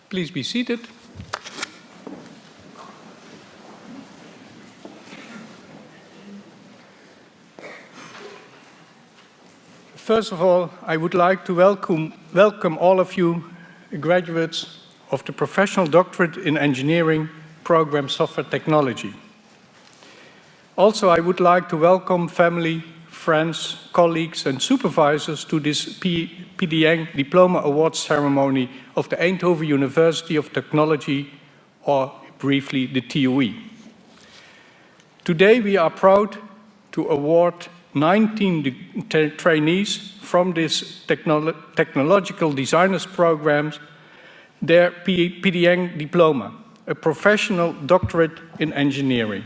Please be seated. First of all, I would like to welcome all of you graduates of the Professional Doctorate in Engineering program Software Technology. Also, I would like to welcome family, friends, colleagues and supervisors to this PDN Diploma Awards ceremony of the Eindhoven University of Technology, or briefly the TUE. Today we are proud to award 19 trainees from this technological designers programs their PDN diploma, a professional doctorate in engineering.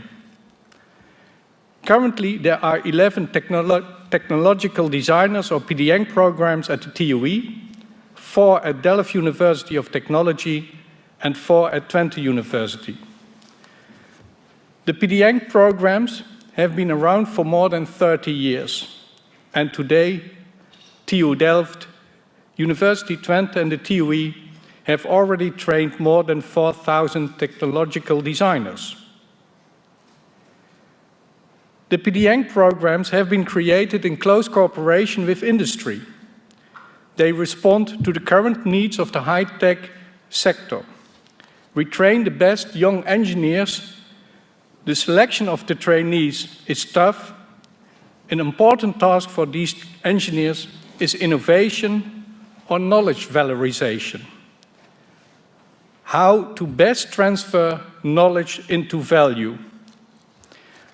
Currently, there are 11 technological designers or PDN programs at the TUE, 4 at Delft University of Technology, and 4 at Twente University. The PDN programs have been around for more than 30 years, and today, TU Delft, University Twente, and the TUE have already trained more than 4,000 technological designers. The PDN programs have been created in close cooperation with industry. They respond to the current needs of the high-tech sector. We train the best young engineers. The selection of the trainees is tough. An important task for these engineers is innovation or knowledge valorization. How to best transfer knowledge into value.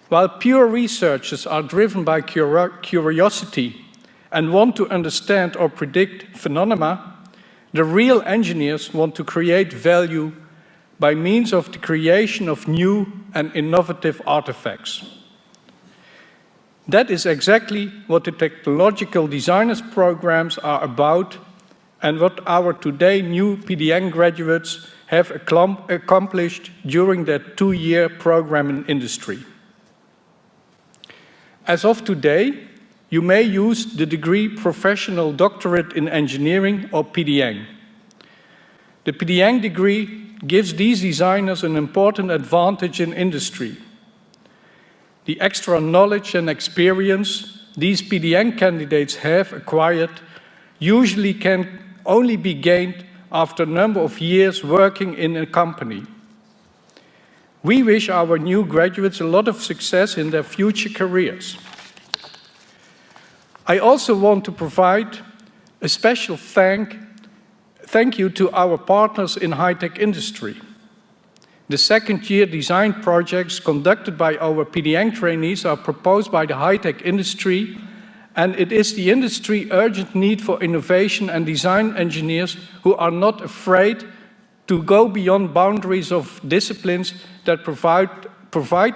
While pure researchers are driven by curiosity and want to understand or predict phenomena, the real engineers want to create value by means of the creation of new and innovative artifacts. That is exactly what the technological designers programs are about and what our today new PDN graduates have accomplished during their 2-year program in industry. As of today, you may use the degree Professional Doctorate in Engineering, or PDN. The PDN degree gives these designers an important advantage in industry. The extra knowledge and experience these PDN candidates have acquired usually can only be gained after a number of years working in a company. We wish our new graduates a lot of success in their future careers. I also want to provide a special thank you to our partners in high-tech industry. The second-year design projects conducted by our PDN trainees are proposed by the high-tech industry, and it is the industry's urgent need for innovation and design engineers who are not afraid to go beyond boundaries of disciplines that provide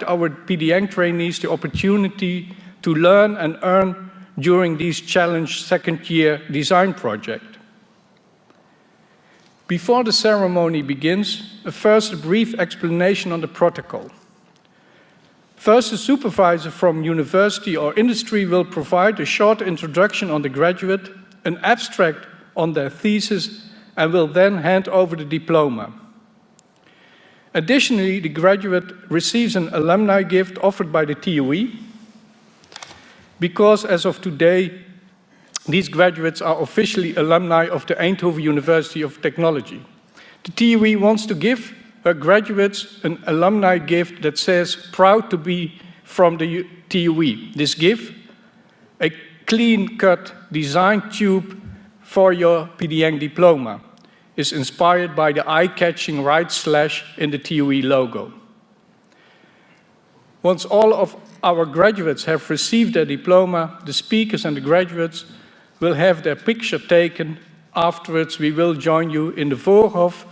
our PDN trainees the opportunity to learn and earn during these challenged second-year design projects. Before the ceremony begins, first a brief explanation on the protocol. First, a supervisor from university or industry will provide a short introduction on the graduate, an abstract on their thesis, and will then hand over the diploma. Additionally, the graduate receives an alumni gift offered by the TUE, because as of today, these graduates are officially alumni of the Eindhoven University of Technology. The TUE wants to give her graduates an alumni gift that says, "Proud to be from the TUE." This gift, a clean-cut design tube for your PDN diploma, is inspired by the eye-catching right slash in the TUE logo. Once all of our graduates have received their diploma, the speakers and the graduates will have their picture taken. Afterwards, we will join you in the Voorhof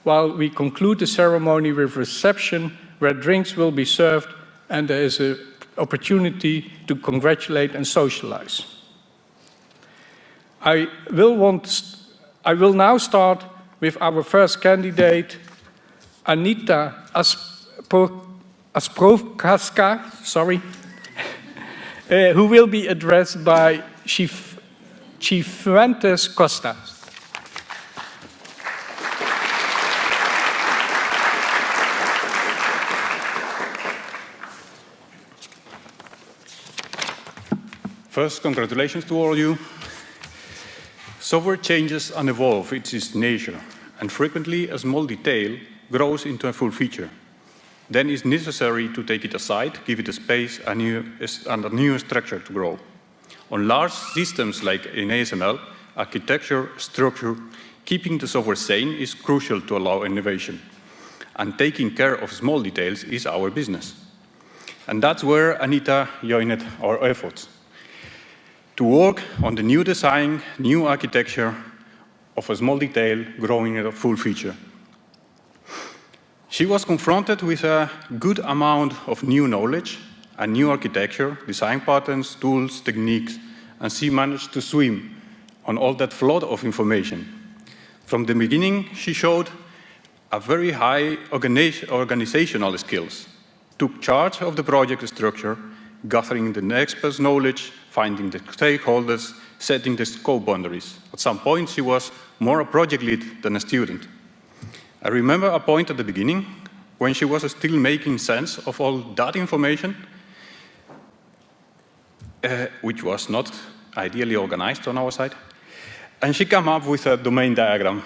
while we conclude the ceremony with reception where drinks will be served and there is an opportunity to congratulate and socialize. I will now start with our first candidate, Anita Asprovkaska, who will be addressed by Cifuentes Costa. First, congratulations to all of you. Software changes and evolves, it's its nature, and frequently a small detail grows into a full feature. Then it's necessary to take it aside, give it a space and a new structure to grow. On large systems like in ASML, architecture, structure, keeping the software sane is crucial to allow innovation. And taking care of small details is our business. And that's where Anita joined our efforts, to work on the new design, new architecture of a small detail growing into a full feature. She was confronted with a good amount of new knowledge and new architecture, design patterns, tools, techniques, and she managed to swim on all that flood of information. From the beginning, she showed a very high organizational skills, took charge of the project structure, gathering the experts' knowledge, finding the stakeholders, setting the scope boundaries. At some point, she was more a project lead than a student. I remember a point at the beginning when she was still making sense of all that information, which was not ideally organized on our side. And she came up with a domain diagram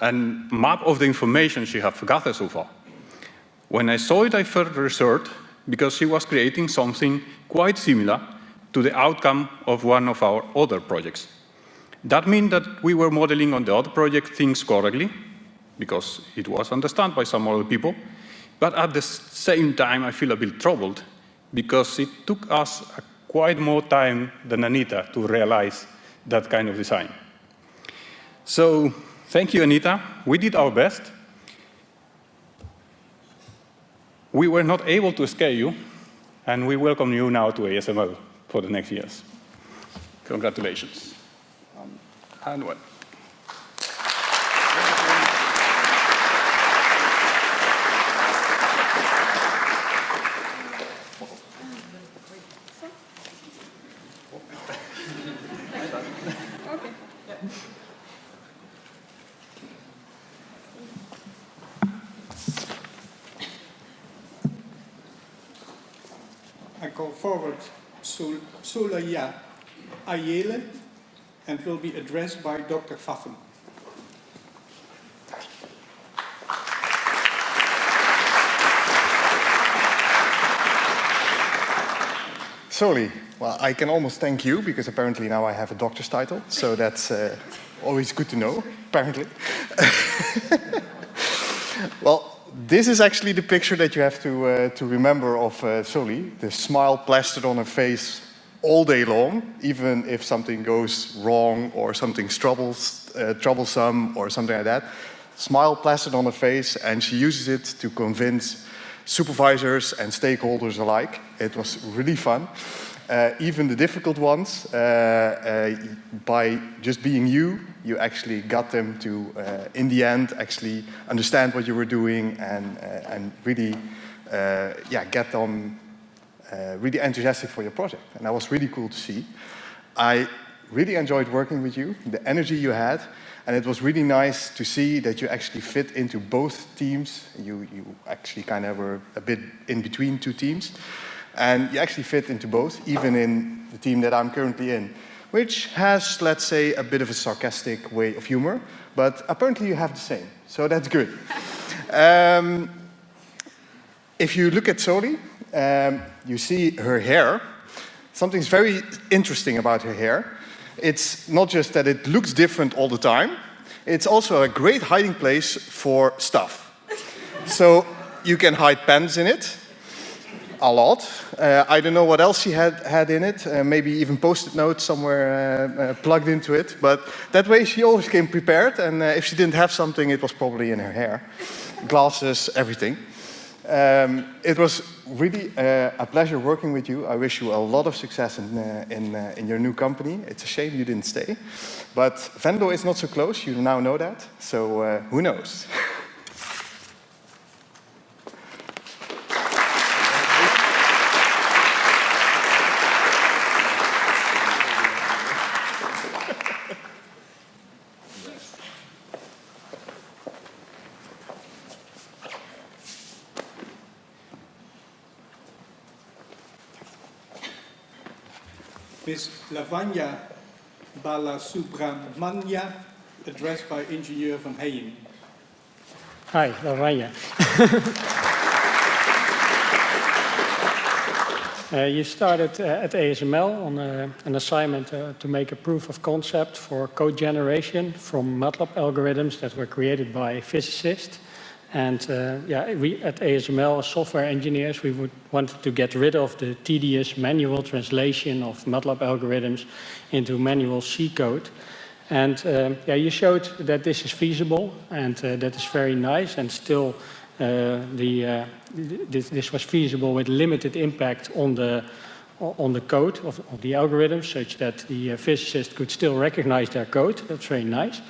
and map of the information she had gathered so far. When I saw it, I felt reassured because she was creating something quite similar to the outcome of one of our other projects. That means that we were modeling on the other project things correctly, because it was understood by some other people, but at the same time I feel a bit troubled because it took us quite more time than Anita to realize that kind of design. So thank you, Anita. We did our best. We were not able to scale you, and we welcome you now to ASML for the next years. Congratulations. And well. I call forward Solaya Ayele and will be addressed by Dr. Pfaffen. Soli, well, I can almost thank you because apparently now I have a doctor's title, so that's always good to know, apparently. Well, this is actually the picture that you have to remember of Soli, the smile plastered on her face all day long, even if something goes wrong or something's troublesome or something like that. Smile plastered on her face, and she uses it to convince supervisors and stakeholders alike. It was really fun. Even the difficult ones, by just being you actually got them to, in the end, actually understand what you were doing and really, get them really enthusiastic for your project. And that was really cool to see. I really enjoyed working with you, the energy you had, and it was really nice to see that you actually fit into both teams. You actually kind of were a bit in between two teams. And you actually fit into both, even in the team that I'm currently in, which has, let's say, a bit of a sarcastic way of humor, but apparently you have the same, so that's good. If you look at Soli, you see her hair. Something's very interesting about her hair. It's not just that it looks different all the time, it's also a great hiding place for stuff. So you can hide pens in it, a lot. I don't know what else she had in it, maybe even post-it notes somewhere plugged into it, but that way she always came prepared, and if she didn't have something, it was probably in her hair. Glasses, everything. It was really a pleasure working with you. I wish you a lot of success in your new company. It's a shame you didn't stay, but Venlo is not so close, you now know that, so who knows? Ms. Lavanya Balasubramanya, addressed by Ingenieur Van Heyen. Hi, Lavanya. You started at ASML on an assignment to make a proof of concept for code generation from MATLAB algorithms that were created by physicists. And we at ASML, as software engineers, we wanted to get rid of the tedious manual translation of MATLAB algorithms into manual C code. And you showed that this is feasible, and that is very nice, and still this was feasible with limited impact on the code of the algorithm, such that the physicist could still recognize their code. That's very nice.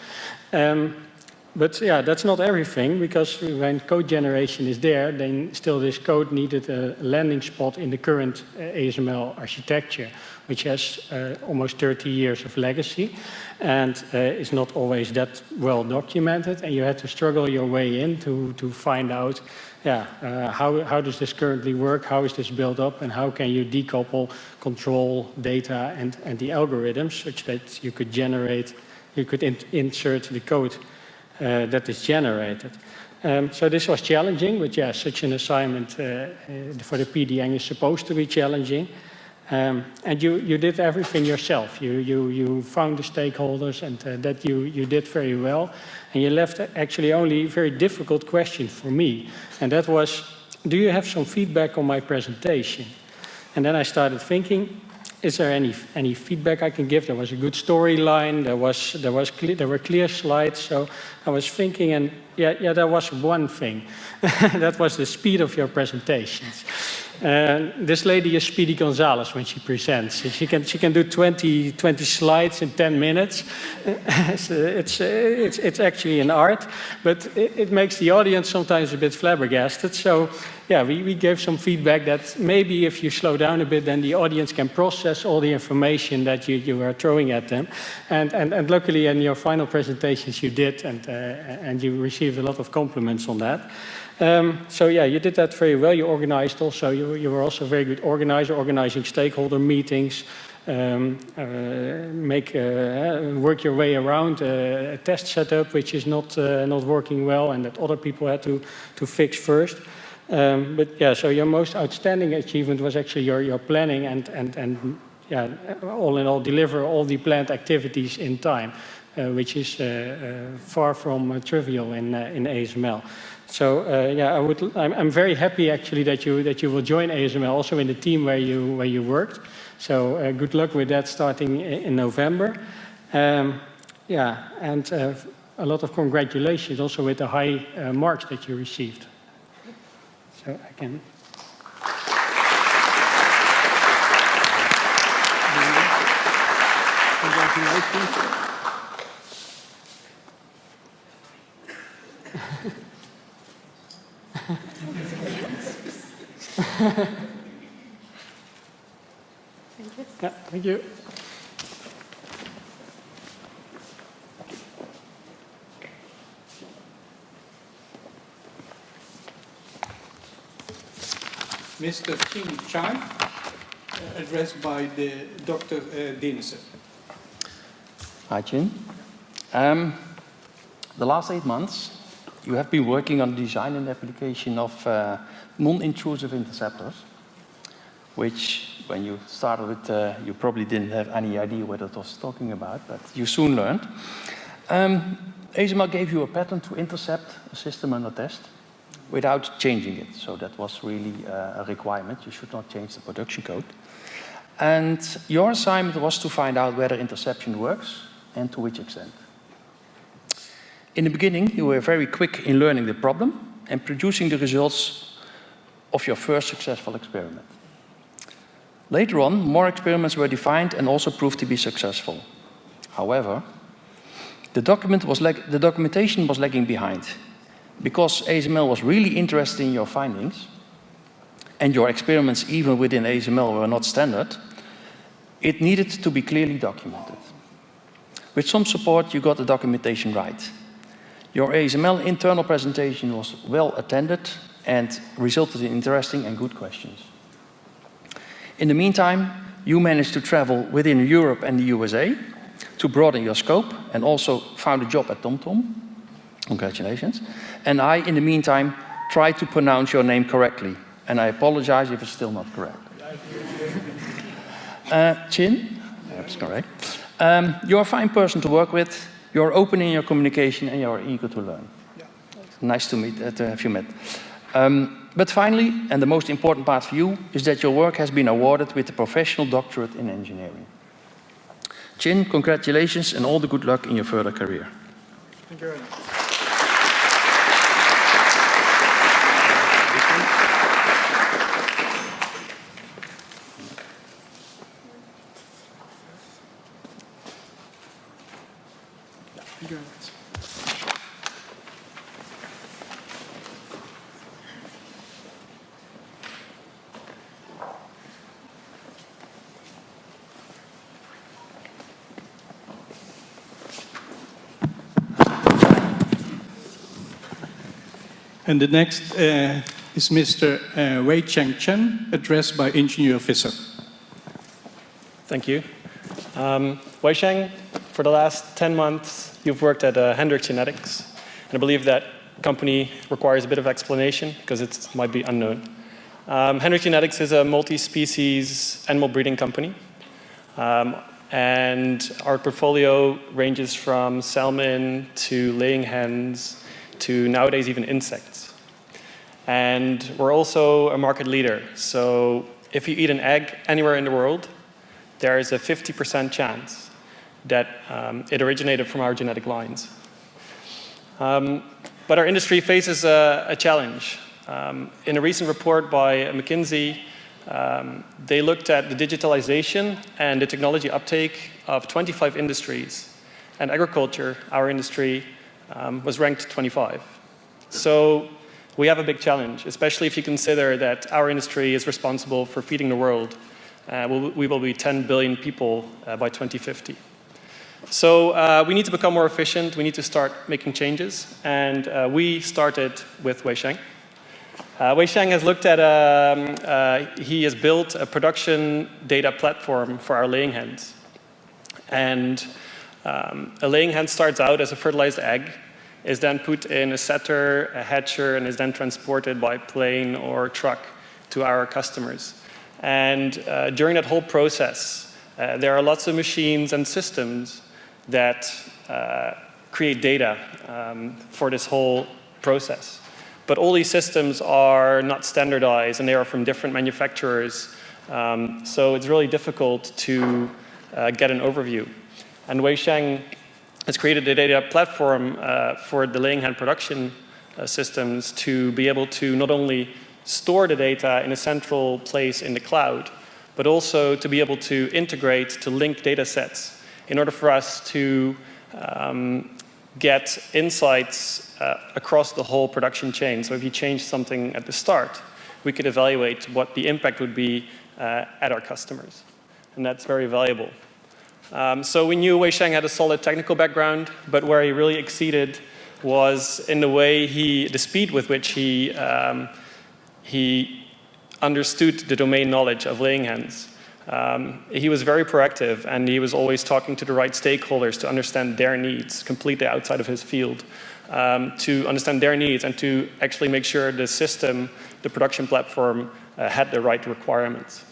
But yeah, that's not everything, because when code generation is there, then still this code needed a landing spot in the current ASML architecture, which has almost 30 years of legacy and is not always that well documented. And you had to struggle your way in to find out, how does this currently work? How is this built up? And how can you decouple control data and the algorithms such that you could insert the code that is generated. So this was challenging, but yeah, such an assignment for the PDN is supposed to be challenging. And you did everything yourself. You found the stakeholders, and that you did very well. And you left actually only a very difficult question for me. And that was, do you have some feedback on my presentation? And then I started thinking, is there any feedback I can give? There was a good storyline, there were clear slides, so I was thinking, and there was one thing. That was the speed of your presentations. This lady is Speedy Gonzalez when she presents. She can do 20 slides in 10 minutes. It's actually an art, but it makes the audience sometimes a bit flabbergasted. So yeah, we gave some feedback that maybe if you slow down a bit, then the audience can process all the information that you were throwing at them. And luckily in your final presentations you did, and you received a lot of compliments on that. So yeah, you did that very well. You organized also, you were also a very good organizer, organizing stakeholder meetings, work your way around a test setup which is not working well and that other people had to fix first. But yeah, so your most outstanding achievement was actually your planning and yeah, all in all, deliver all the planned activities in time, which is far from trivial in ASML. So yeah, I'm very happy actually that you will join ASML also in the team where you worked. So good luck with that starting in November. Yeah, and a lot of congratulations also with the high marks that you received. So I can. Congratulations. Yeah, thank you. Mr. Ching Chai, addressed by Dr. Denissen. Hi, Chin. The last 8 months, you have been working on the design and application of non-intrusive interceptors, which, when you started with, you probably didn't have any idea what it was talking about, but you soon learned. ASML gave you a pattern to intercept a system under test without changing it. So that was really a requirement. You should not change the production code. And your assignment was to find out whether interception works and to which extent. In the beginning, you were very quick in learning the problem and producing the results of your first successful experiment. Later on, more experiments were defined and also proved to be successful. However, the documentation was lagging behind. Because ASML was really interested in your findings, and your experiments even within ASML were not standard, it needed to be clearly documented. With some support, you got the documentation right. Your ASML internal presentation was well attended and resulted in interesting and good questions. In the meantime, you managed to travel within Europe and the USA to broaden your scope and also found a job at TomTom. Congratulations. And I, in the meantime, tried to pronounce your name correctly. And I apologize if it's still not correct. Chin, that's correct. You're a fine person to work with. You're open in your communication and you're eager to learn. Yeah. Nice to have you met. But finally, and the most important part for you, is that your work has been awarded with the Professional Doctorate in Engineering. Chin, congratulations and all the good luck in your further career. Thank you very much. Thank you very much. And the next is Mr. Wei Cheng Chen, addressed by Engineer Visser. Thank you. Wei Cheng, for the last 10 months, you've worked at Hendrik Genetics. And I believe that company requires a bit of explanation because it might be unknown. Hendrik Genetics is a multi-species animal breeding company. And our portfolio ranges from salmon to laying hens to nowadays even insects. And we're also a market leader. So if you eat an egg anywhere in the world, there is a 50% chance that it originated from our genetic lines. But our industry faces a challenge. In a recent report by McKinsey, they looked at the digitalization and the technology uptake of 25 industries. And agriculture, our industry, was ranked 25. So we have a big challenge, especially if you consider that our industry is responsible for feeding the world. We will be 10 billion people by 2050. So we need to become more efficient. We need to start making changes. And we started with Wei Cheng. Wei Cheng has looked at, he has built a production data platform for our laying hens. And a laying hen starts out as a fertilized egg, is then put in a setter, a hatcher, and is then transported by plane or truck to our customers. And during that whole process, there are lots of machines and systems that create data for this whole process. But all these systems are not standardized, and they are from different manufacturers. So it's really difficult to get an overview. And Wei Cheng has created a data platform for the laying hen production systems to be able to not only store the data in a central place in the cloud, but also to be able to integrate, to link data sets in order for us to get insights across the whole production chain. So if you change something at the start, we could evaluate what the impact would be at our customers. And that's very valuable. So we knew Wei Cheng had a solid technical background, but where he really exceeded was in the way the speed with which he understood the domain knowledge of laying hens. He was very proactive, and he was always talking to the right stakeholders to understand their needs, completely outside of his field, to understand their needs and to actually make sure the system, the production platform, had the right requirements.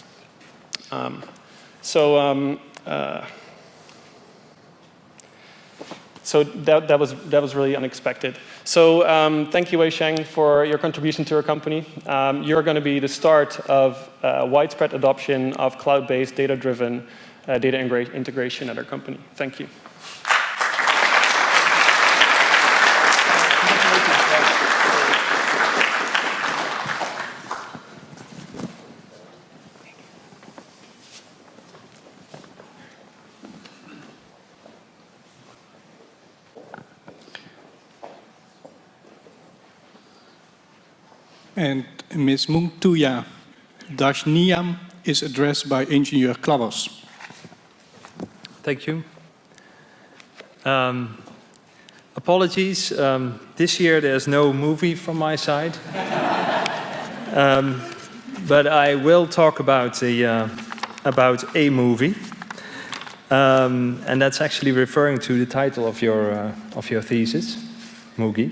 So that was really unexpected. So thank you, Wei Cheng, for your contribution to our company. You're going to be the start of widespread adoption of cloud-based, data-driven data integration at our company. Thank you. And Ms. Mungtuya Dashniam is addressed by Engineer Klabbers. Thank you. Apologies, this year there's no movie from my side. But I will talk about the about a movie. And that's actually referring to the title of your thesis, Mugi.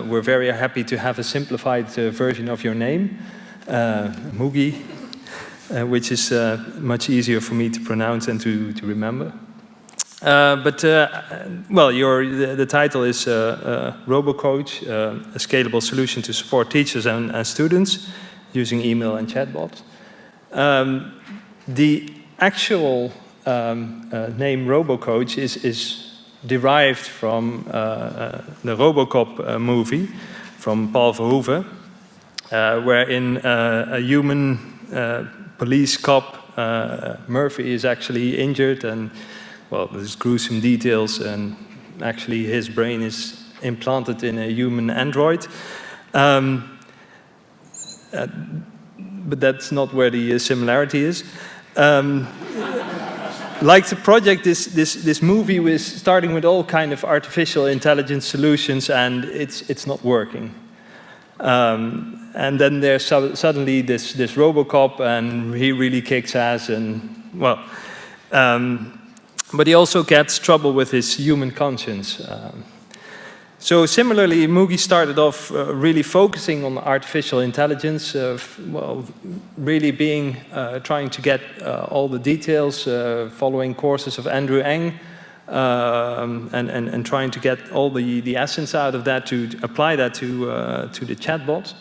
We're very happy to have a simplified version of your name, Mugi, which is much easier for me to pronounce and to remember. The title is RoboCoach, a scalable solution to support teachers and students using email and chatbots. The actual name RoboCoach is derived from the RoboCop movie from Paul Verhoeven, wherein a human police cop, Murphy, is actually injured, and well, there's gruesome details, and actually his brain is implanted in a human android. But that's not where the similarity is. Like the project, this movie was starting with all kind of artificial intelligence solutions, and it's not working. And then there's suddenly this RoboCop, and he really kicks ass, and well, but he also gets trouble with his human conscience. So similarly, Mugi started off really focusing on artificial intelligence, really trying to get all the details, following courses of Andrew Ng, and trying to get all the essence out of that to apply that to the chatbot.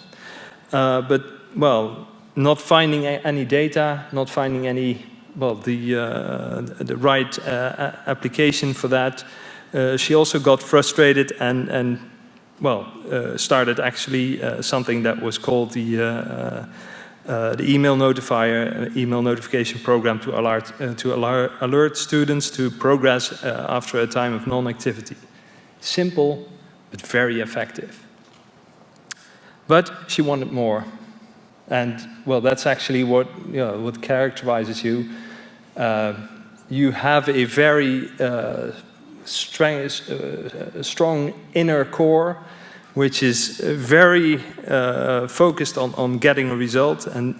But not finding any data, not finding any the right application for that. She also got frustrated and started actually something that was called the email notifier, email notification program to alert students to progress after a time of non-activity. Simple, but very effective. But she wanted more. And well, that's actually what characterizes you. You have a very strong inner core, which is very focused on getting a result, and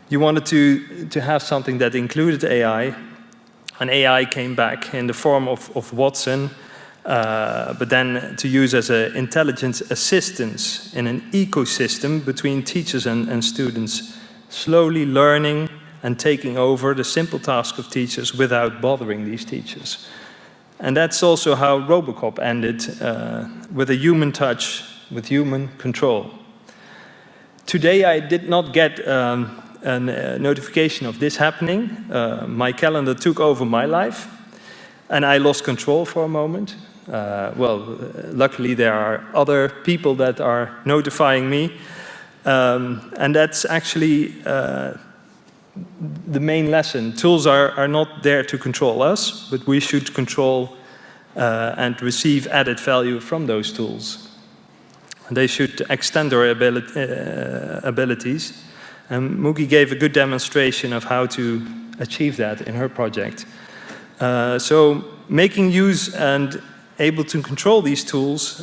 you wanted to have something that included AI, and AI came back in the form of Watson, but then to use as an intelligence assistance in an ecosystem between teachers and students, slowly learning and taking over the simple task of teachers without bothering these teachers. And that's also how RoboCop ended, with a human touch, with human control. Today I did not get a notification of this happening. My calendar took over my life, and I lost control for a moment. Luckily there are other people that are notifying me, and that's actually the main lesson. Tools are not there to control us, but we should control and receive added value from those tools. They should extend our abilities. And Mugi gave a good demonstration of how to achieve that in her project. So making use and able to control these tools,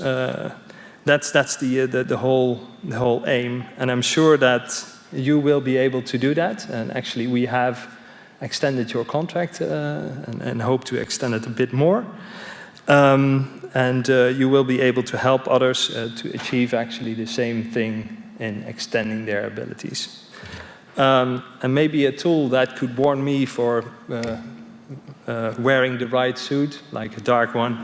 that's the whole aim. And I'm sure that you will be able to do that, and actually we have extended your contract and hope to extend it a bit more. You will be able to help others to achieve actually the same thing in extending their abilities. And maybe a tool that could warn me for wearing the right suit, like a dark one,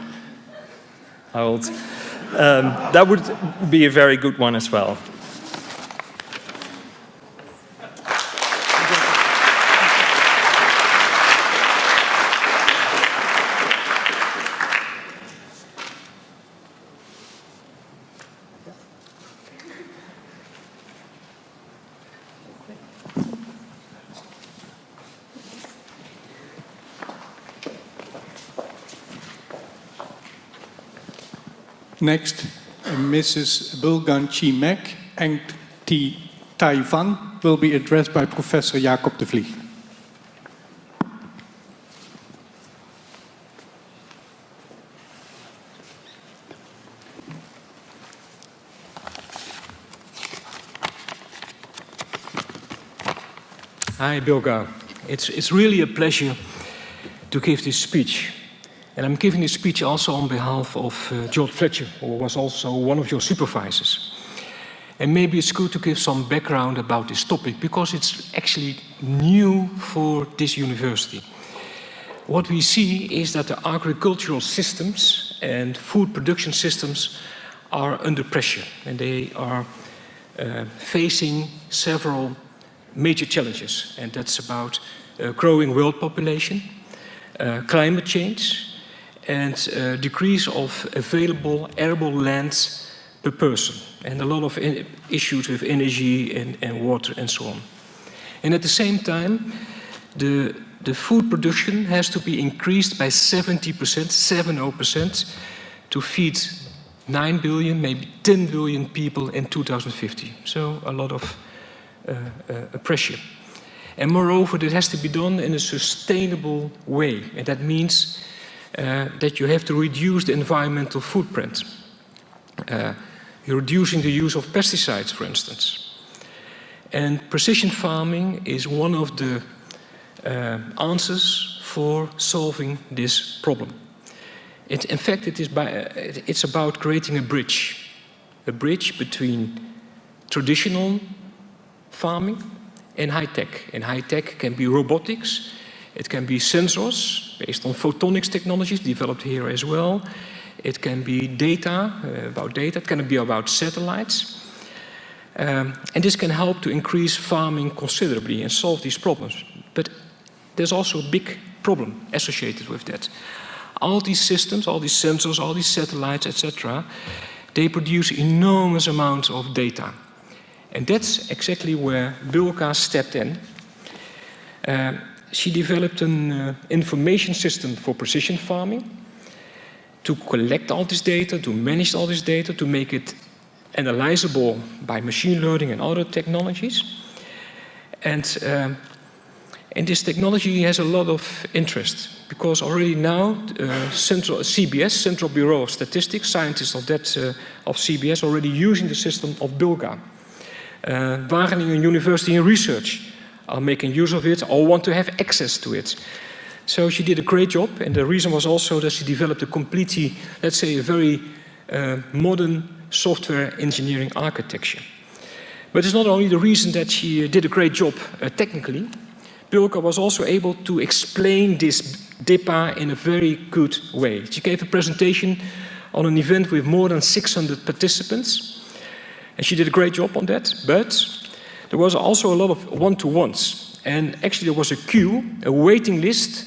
that would be a very good one as well. Next, Mrs. Bulgan Chimek and Taiwan will be addressed by Professor Jacob de Vlieg. Hi, Bilga. It's really a pleasure to give this speech. And I'm giving this speech also on behalf of George Fletcher, who was also one of your supervisors. And maybe it's good to give some background about this topic, because it's actually new for this university. What we see is that the agricultural systems and food production systems are under pressure, and they are facing several major challenges, and that's about growing world population, climate change, and decrease of available arable land per person, and a lot of issues with energy and water and so on. And at the same time, the food production has to be increased by 70%, 70%, to feed 9 billion, maybe 10 billion people in 2050. So a lot of pressure. And moreover, that has to be done in a sustainable way. And that means that you have to reduce the environmental footprint. You're reducing the use of pesticides, for instance. And precision farming is one of the answers for solving this problem. In fact, it's about creating a bridge between traditional farming and high-tech. And high-tech can be robotics, it can be sensors based on photonics technologies developed here as well. It can be data, it can be about satellites. And this can help to increase farming considerably and solve these problems. But there's also a big problem associated with that. All these systems, all these sensors, all these satellites, etc., they produce enormous amounts of data. And that's exactly where Bilga stepped in. She developed an information system for precision farming to collect all this data, to manage all this data, to make it analyzable by machine learning and other technologies. And this technology has a lot of interest, because already now CBS, Central Bureau of Statistics, scientists of CBS already using the system of Bilga. Wageningen University and Research are making use of it or want to have access to it. So she did a great job, and the reason was also that she developed a completely, let's say, a very modern software engineering architecture. But it's not only the reason that she did a great job technically. Bilga was also able to explain this data in a very good way. She gave a presentation on an event with more than 600 participants, and she did a great job on that. But there was also a lot of one-to-ones, and actually there was a queue, a waiting list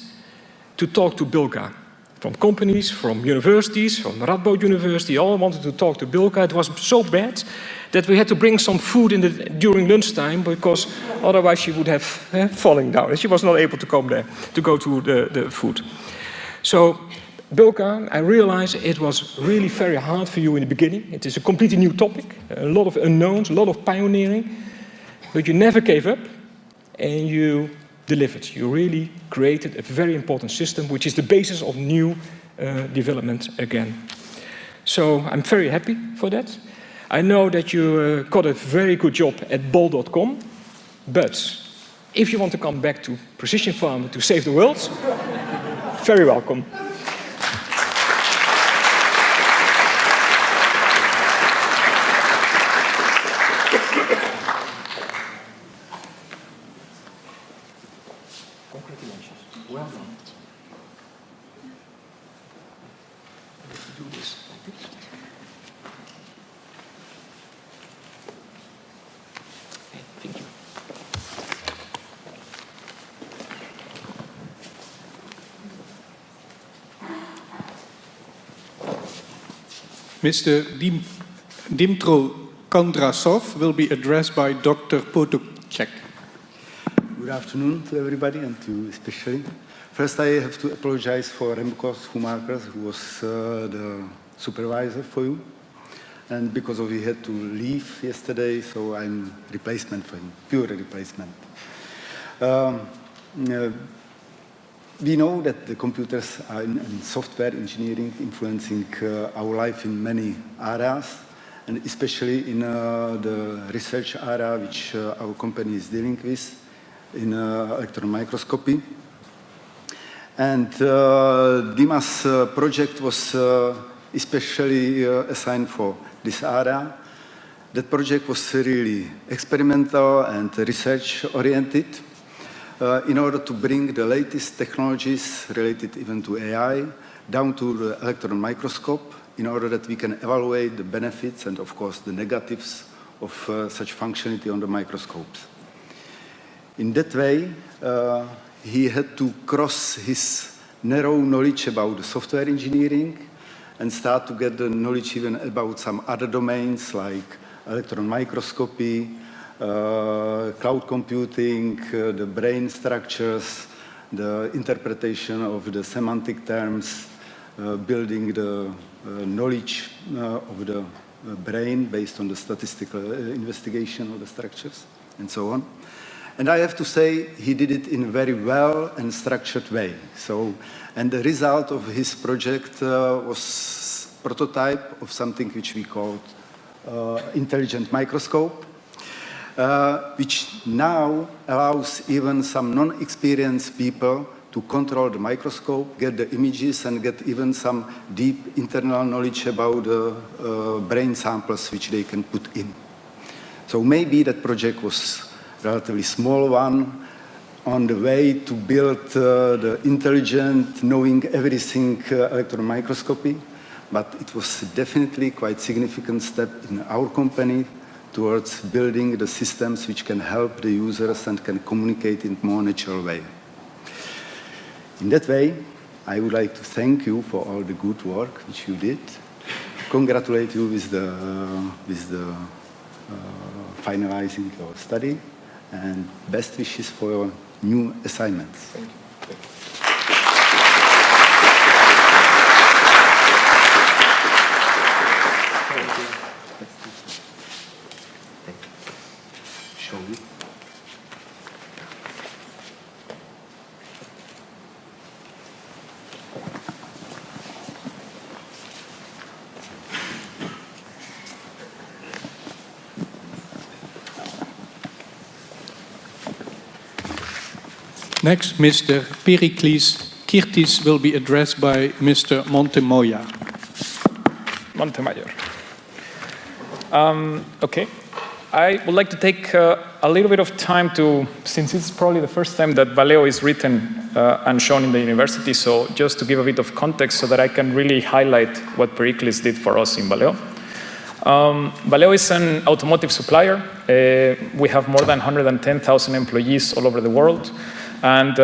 to talk to Bilga. From companies, from universities, from Radboud University, all wanted to talk to Bilga. It was so bad that we had to bring some food during lunchtime, because otherwise she would have fallen down. And she was not able to come there, to go to the food. So, Bilga, I realized it was really very hard for you in the beginning. It is a completely new topic, a lot of unknowns, a lot of pioneering. But you never gave up, and you delivered. You really created a very important system, which is the basis of new development again. So I'm very happy for that. I know that you got a very good job at bol.com, but if you want to come back to precision farming to save the world, very welcome. Congratulations. Well done. Let's do this like this. Okay, thank you. Mr. Dimtro Kondrasov will be addressed by Dr. Potukček. Good afternoon to everybody, and to especially. First, I have to apologize for Remco Schumacher, who was the supervisor for you. And because he had to leave yesterday, so I'm replacement for him, pure replacement. We know that the computers are in software engineering influencing our life in many areas, and especially in the research area which our company is dealing with. in electron microscopy. And Dima's project was especially assigned for this area. That project was really experimental and research-oriented in order to bring the latest technologies related even to AI down to the electron microscope in order that we can evaluate the benefits and, of course, the negatives of such functionality on the microscopes. In that way, he had to cross his narrow knowledge about the software engineering and start to get the knowledge even about some other domains like electron microscopy, cloud computing, the brain structures, the interpretation of the semantic terms, building the knowledge of the brain based on the statistical investigation of the structures, and so on. And I have to say, he did it in a very well and structured way. And the result of his project was prototype of something which we called intelligent microscope, which now allows even some non-experienced people to control the microscope, get the images, and get even some deep internal knowledge about the brain samples which they can put in. So maybe that project was relatively small one on the way to build the intelligent, knowing everything electron microscopy, but it was definitely quite significant step in our company towards building the systems which can help the users and can communicate in a more natural way. In that way, I would like to thank you for all the good work which you did, congratulate you with the finalizing your study, and best wishes for your new assignments. Thank you. Show me. Next, Mr. Pericles Kirtis will be addressed by Mr. Montemayor. Okay. I would like to take a little bit of time to, since it's probably the first time that Valeo is written and shown in the university, so just to give a bit of context so that I can really highlight what Pericles did for us in Valeo. Valeo is an automotive supplier. We have more than 110,000 employees all over the world. And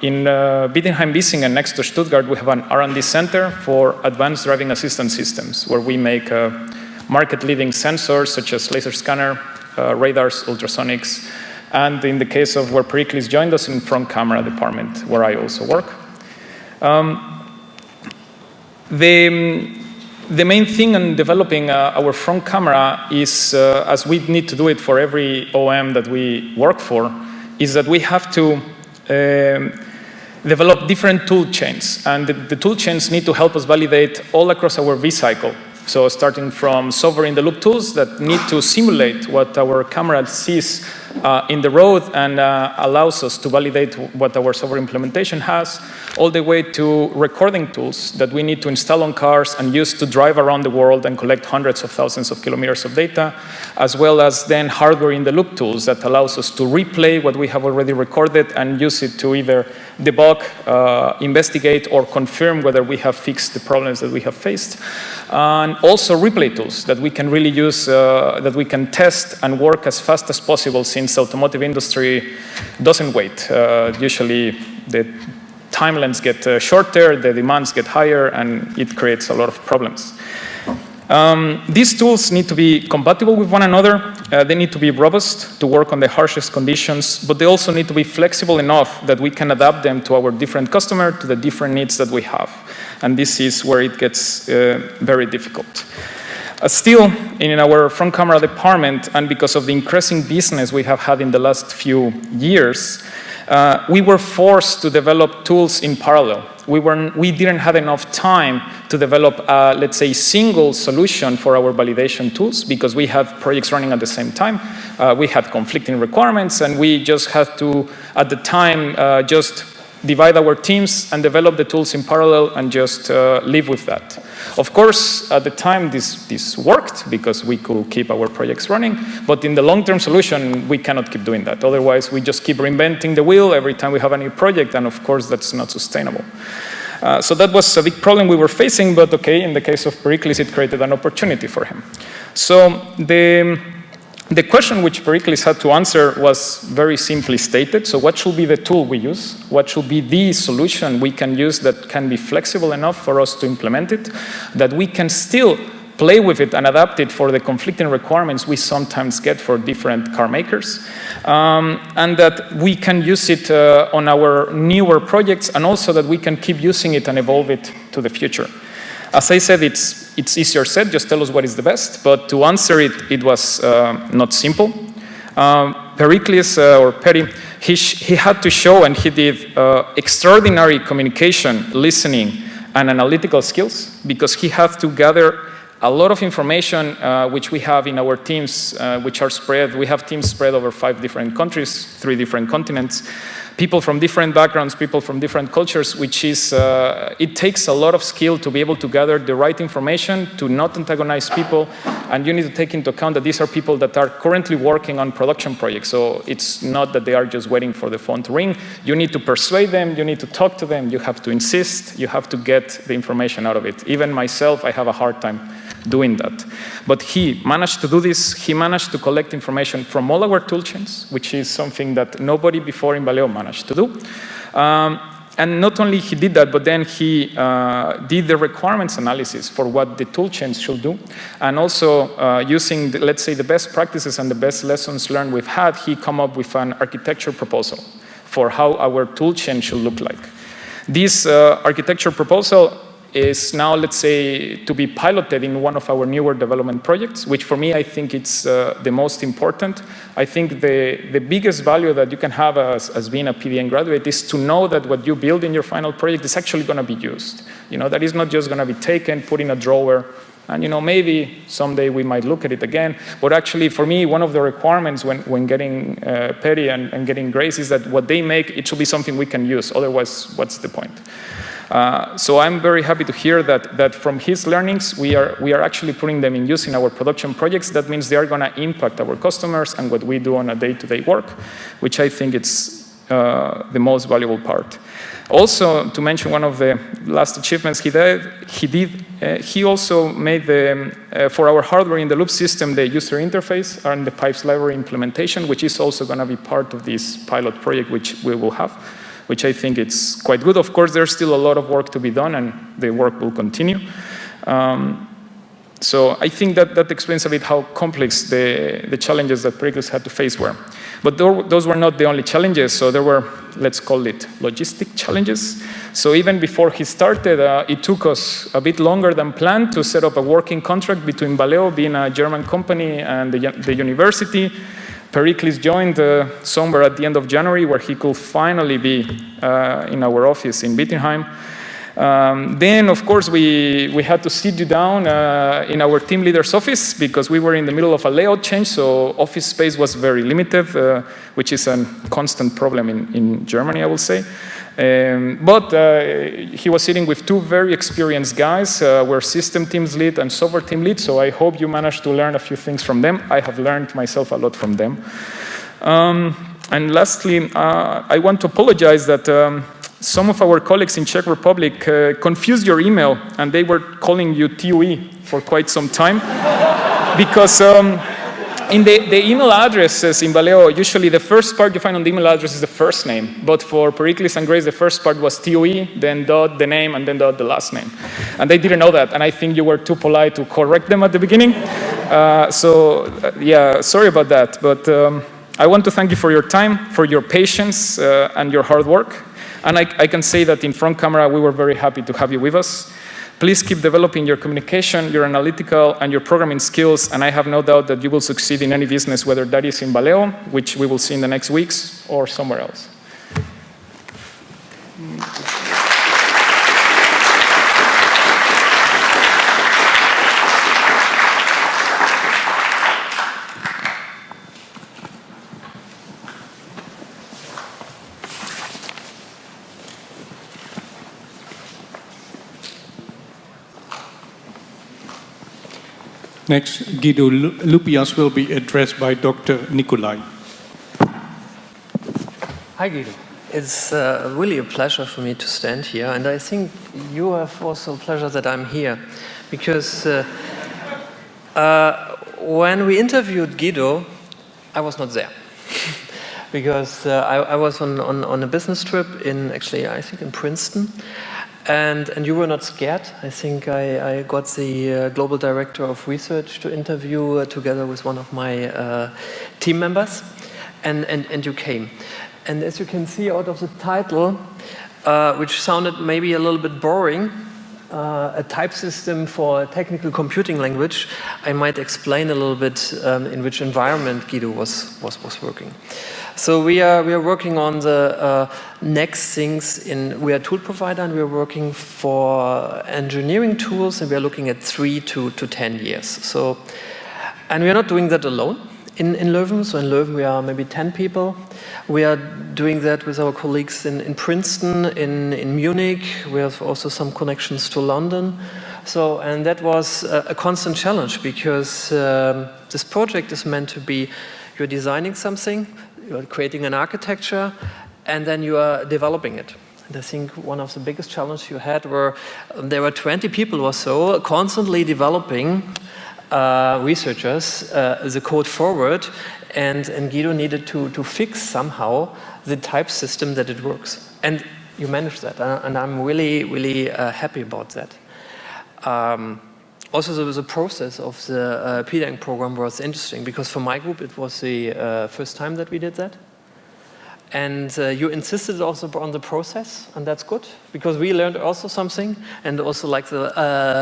in Bietigheim-Bissingen, next to Stuttgart, we have an R&D center for advanced driving assistance systems, where we make market-leading sensors such as laser scanner, radars, ultrasonics, and in the case of where Pericles joined us, in front camera department, where I also work. The main thing in developing our front camera is, as we need to do it for every OEM that we work for, is that we have to develop different tool chains. And the tool chains need to help us validate all across our V-cycle. So starting from software-in-the-loop tools that need to simulate what our camera sees in the road and allows us to validate what our software implementation has, all the way to recording tools that we need to install on cars and use to drive around the world and collect hundreds of thousands of kilometers of data, as well as then hardware-in-the-loop tools that allows us to replay what we have already recorded and use it to either debug, investigate, or confirm whether we have fixed the problems that we have faced. And also replay tools that we can really use, that we can test and work as fast as possible, since the automotive industry doesn't wait. Usually the timelines get shorter, the demands get higher, and it creates a lot of problems. These tools need to be compatible with one another. They need to be robust to work on the harshest conditions, but they also need to be flexible enough that we can adapt them to our different customer, to the different needs that we have. And this is where it gets very difficult. Still, in our front camera department, and because of the increasing business we have had in the last few years, we were forced to develop tools in parallel. We didn't have enough time to develop, let's say, single solution for our validation tools because we had projects running at the same time. We had conflicting requirements, and we just had to, at the time, just divide our teams and develop the tools in parallel and just live with that. Of course, at the time, this worked because we could keep our projects running, but in the long-term solution, we cannot keep doing that. Otherwise, we just keep reinventing the wheel every time we have a new project, and of course, that's not sustainable. So that was a big problem we were facing, but okay, in the case of Pericles, it created an opportunity for him. So the question which Pericles had to answer was very simply stated. So what should be the tool we use? What should be the solution we can use that can be flexible enough for us to implement it, that we can still play with it and adapt it for the conflicting requirements we sometimes get for different car makers, and that we can use it on our newer projects, and also that we can keep using it and evolve it to the future. As I said, it's easier said, just tell us what is the best, but to answer it, it was not simple. Pericles, or Peri, he had to show, and he did, extraordinary communication, listening, and analytical skills, because he had to gather a lot of information which we have in our teams, which are spread. We have teams spread over 5 different countries, 3 different continents, people from different backgrounds, people from different cultures, which is, it takes a lot of skill to be able to gather the right information, to not antagonize people, and you need to take into account that these are people that are currently working on production projects, so it's not that they are just waiting for the phone to ring. You need to persuade them, you need to talk to them, you have to insist, you have to get the information out of it. Even myself, I have a hard time doing that. But he managed to do this. He managed to collect information from all our toolchains, which is something that nobody before in Valeo managed to do. And not only he did that, but then he did the requirements analysis for what the toolchains should do. And also using, let's say, the best practices and the best lessons learned we've had, he came up with an architecture proposal for how our toolchain should look like. This architecture proposal is now, let's say, to be piloted in one of our newer development projects, which for me, I think it's the most important. I think the biggest value that you can have as being a PDN graduate is to know that what you build in your final project is actually going to be used. You know, that is not just going to be taken, put in a drawer, and you know, maybe someday we might look at it again. But actually, for me, one of the requirements when getting Peri and getting Grace is that what they make, it should be something we can use. Otherwise, what's the point? So I'm very happy to hear that from his learnings, we are actually putting them in use in our production projects. That means they are going to impact our customers and what we do on a day-to-day work, which I think it's the most valuable part. Also, to mention one of the last achievements he also made for our hardware in the loop system, the user interface and the pipes library implementation, which is also going to be part of this pilot project, which we will have, which I think it's quite good. Of course, there's still a lot of work to be done, and the work will continue. So I think that explains a bit how complex the challenges that Pericles had to face were. But those were not the only challenges, so there were, let's call it, logistic challenges. So even before he started, it took us a bit longer than planned to set up a working contract between Valeo, being a German company, and the university. Pericles joined somewhere at the end of January, where he could finally be in our office in Wittenheim. Then, of course, we had to sit you down in our team leader's office because we were in the middle of a layout change, so office space was very limited, which is a constant problem in Germany, I will say. But he was sitting with 2 very experienced guys, were system teams lead and software team lead, so I hope you managed to learn a few things from them. I have learned myself a lot from them. And lastly, I want to apologize that some of our colleagues in Czech Republic confused your email, and they were calling you TUE for quite some time. Because in the email addresses in Valeo, usually the first part you find on the email address is the first name. But for Pericles and Grace, the first part was TUE, then dot, the name, and then dot, the last name. And they didn't know that, and I think you were too polite to correct them at the beginning. Yeah, sorry about that. But I want to thank you for your time, for your patience, and your hard work. And I can say that in front camera, we were very happy to have you with us. Please keep developing your communication, your analytical, and your programming skills, and I have no doubt that you will succeed in any business, whether that is in Valeo, which we will see in the next weeks, or somewhere else. Next, Guido Lupias will be addressed by Dr. Nicolai. Hi, Guido. It's really a pleasure for me to stand here, and I think you have also a pleasure that I'm here, because when we interviewed Guido, I was not there. Because I was on a business trip I think in Princeton, and you were not scared. I think I got the global director of research to interview together with one of my team members, and you came. And as you can see out of the title, which sounded maybe a little bit boring, a type system for a technical computing language, I might explain a little bit in which environment Guido was working. So we are working on the next things we are a tool provider, and we are working for engineering tools, and we are looking at 3 to 10 years. So, and we are not doing that alone in Leuven. So in Leuven we are maybe 10 people. We are doing that with our colleagues in Princeton, in Munich. We have also some connections to London. So, and that was a constant challenge, because this project is meant to be, you're designing something, you're creating an architecture, and then you are developing it. And I think one of the biggest challenges you had there were 20 people or so constantly developing researchers the code forward, and Guido needed to fix somehow the type system that it works. And you managed that, and I'm really, really happy about that. Also, the process of the PDANG program was interesting, because for my group it was the first time that we did that. And you insisted also on the process, and that's good, because we learned also something. And also, like the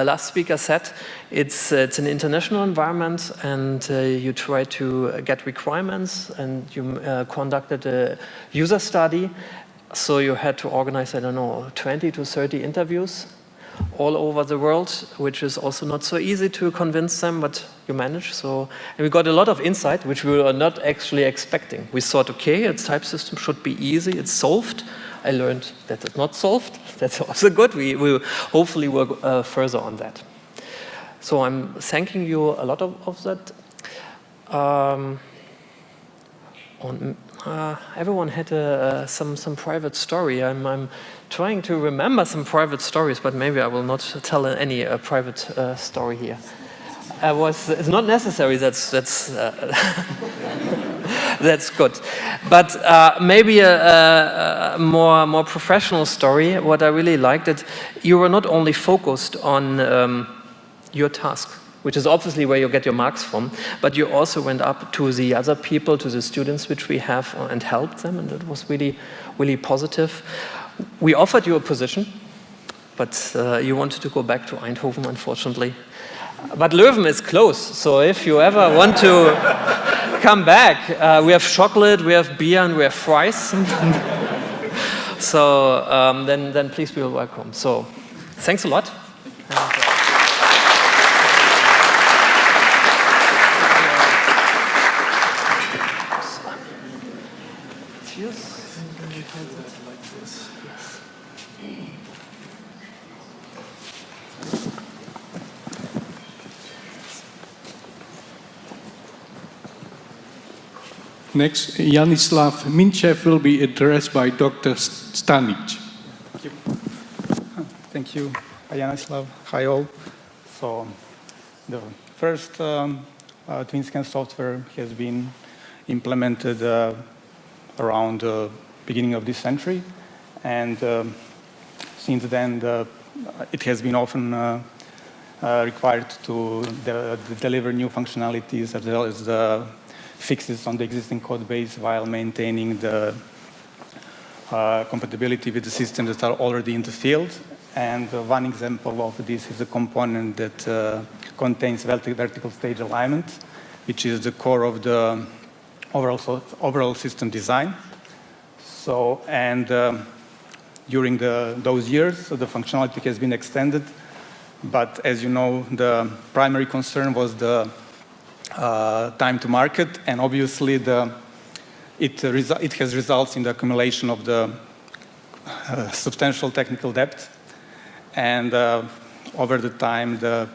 last speaker said, it's an international environment, and you try to get requirements, and you conducted a user study. So you had to organize, I don't know, 20 to 30 interviews all over the world, which is also not so easy to convince them, but you manage. So, and we got a lot of insight, which we were not actually expecting. We thought, okay, its type system should be easy, it's solved. I learned that it's not solved. That's also good. We hopefully work further on that. So I'm thanking you a lot of that. Everyone had some private story. I'm trying to remember some private stories, but maybe I will not tell any private story here. It's not necessary. That's that's good. But maybe a more professional story. What I really liked, that you were not only focused on your task, which is obviously where you get your marks from, but you also went up to the other people, to the students which we have, and helped them, and that was really, really positive. We offered you a position, but you wanted to go back to Eindhoven, unfortunately. But Leuven is close, so if you ever want to come back, we have chocolate, we have beer, and we have fries. So then please be welcome. So thanks a lot. Next, Janislav Minchev will be addressed by Dr. Stanic. Thank you. Thank you, Janislav. Hi all. So the first TwinScan software has been implemented around the beginning of this century, and since then it has been often required to deliver new functionalities as well as the fixes on the existing code base while maintaining the compatibility with the systems that are already in the field. And one example of this is a component that contains vertical stage alignment, which is the core of the overall system design. So, and during those years, the functionality has been extended. But as you know, the primary concern was the time to market, and obviously it has results in the accumulation of the substantial technical debt, and over the time the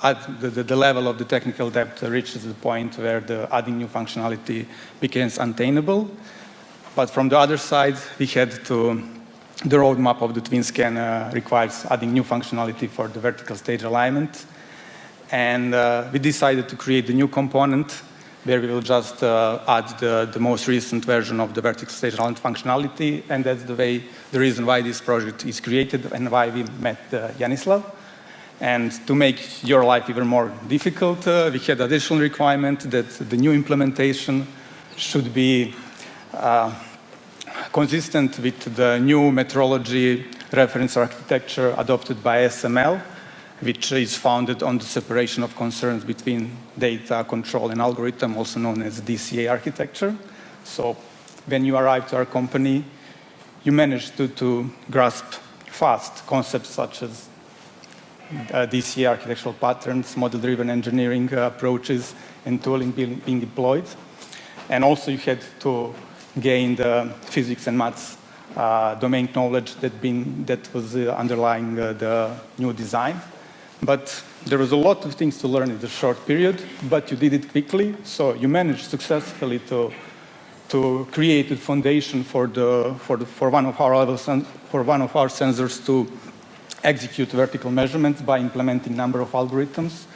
the level of the technical debt reaches the point where adding new functionality becomes untenable. But from the other side, we had the roadmap of the TwinScan requires adding new functionality for the vertical stage alignment. And we decided to create the new component where we will just add the most recent version of the vertical stage alignment functionality. And that's the reason why this project is created and why we met Janislav. And to make your life even more difficult, we had additional requirement that the new implementation should be consistent with the new metrology reference architecture adopted by SML, which is founded on the separation of concerns between data, control, and algorithm, also known as DCA architecture. So when you arrive to our company, you manage to grasp fast concepts such as DCA architectural patterns, model-driven engineering approaches, and tooling being deployed. And also you had to gain the physics and maths domain knowledge that was underlying the new design. But there was a lot of things to learn in the short period, but you did it quickly, so you managed successfully to create a foundation for one of our sensors to execute vertical measurements by implementing a number of algorithms.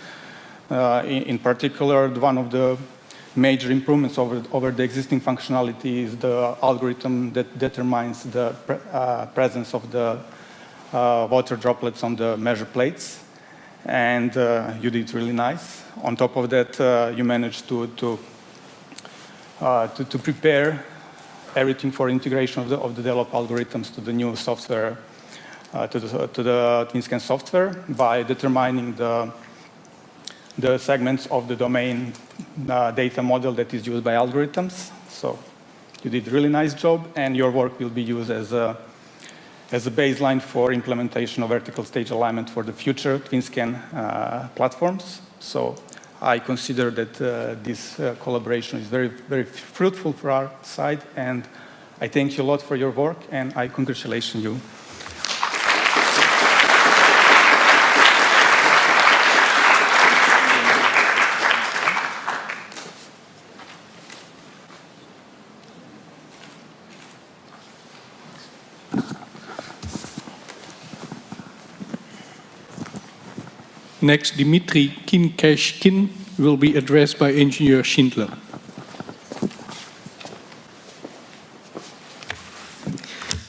In particular, one of the major improvements over the existing functionality is the algorithm that determines the presence of the water droplets on the measure plates. And you did really nice. On top of that, you managed to prepare everything for integration of the developed algorithms to the new software, to the TwinScan software by determining the segments of the domain data model that is used by algorithms. So you did a really nice job, and your work will be used as a baseline for implementation of vertical stage alignment for the future TwinScan platforms. So I consider that this collaboration is very, very fruitful for our side, and I thank you a lot for your work, and I congratulate you. Next, Dimitri Kinkeshkin will be addressed by Engineer Schindler.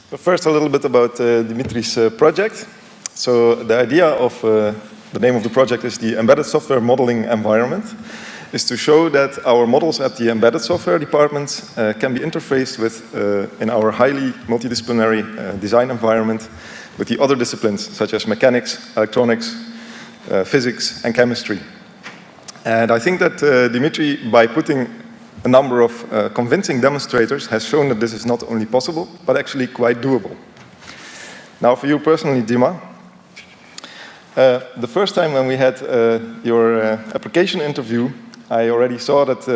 So first, a little bit about Dimitri's project. So the idea of the name of the project is the Embedded Software Modeling Environment, is to show that our models at the embedded software department can be interfaced with, in our highly multidisciplinary design environment, with the other disciplines, such as mechanics, electronics, physics and chemistry. And I think that Dimitri, by putting a number of convincing demonstrators, has shown that this is not only possible, but actually quite doable. Now for you personally, Dima, the first time when we had your application interview, I already saw that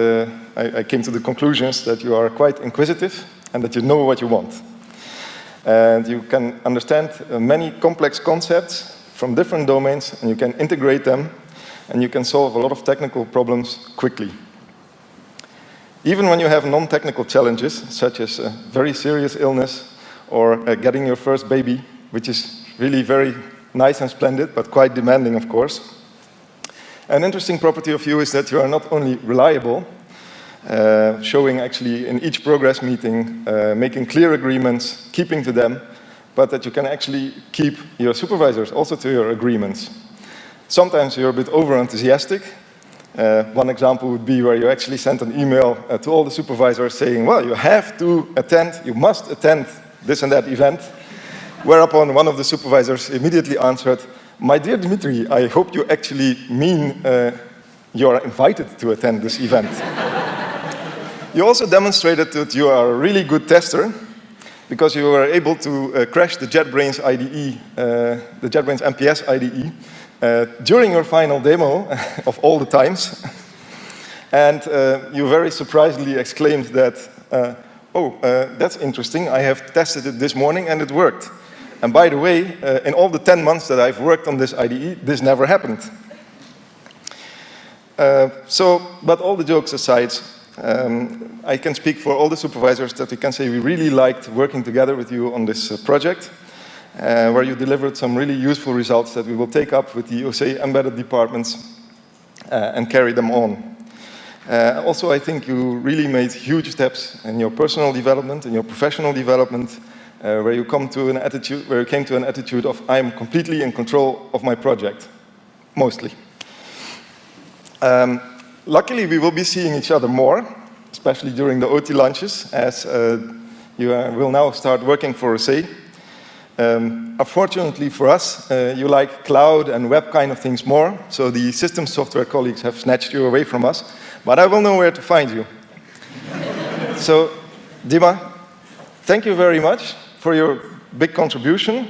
I came to the conclusions that you are quite inquisitive and that you know what you want. And you can understand many complex concepts from different domains, and you can integrate them, and you can solve a lot of technical problems quickly. Even when you have non-technical challenges, such as a very serious illness or getting your first baby, which is really very nice and splendid, but quite demanding, of course. An interesting property of you is that you are not only reliable, showing actually in each progress meeting, making clear agreements, keeping to them, but that you can actually keep your supervisors also to your agreements. Sometimes you're a bit over-enthusiastic. One example would be where you actually sent an email to all the supervisors saying, well, you have to attend, you must attend this and that event, whereupon one of the supervisors immediately answered, my dear Dimitri, I hope you actually mean you are invited to attend this event. You also demonstrated that you are a really good tester, because you were able to crash the JetBrains IDE, the JetBrains MPS IDE, during your final demo of all the times. And you very surprisingly exclaimed that, that's interesting, I have tested it this morning and it worked. And by the way, in all the 10 months that I've worked on this IDE, this never happened. But all the jokes aside, I can speak for all the supervisors that we can say we really liked working together with you on this project, where you delivered some really useful results that we will take up with the OC embedded departments and carry them on. Also, I think you really made huge steps in your personal development, in your professional development, where you came to an attitude of I'm completely in control of my project, mostly. Luckily, we will be seeing each other more, especially during the OT lunches, as you will now start working for OC. Unfortunately for us, you like cloud and web kind of things more, so the system software colleagues have snatched you away from us, but I will know where to find you. So, Dima, thank you very much for your big contribution,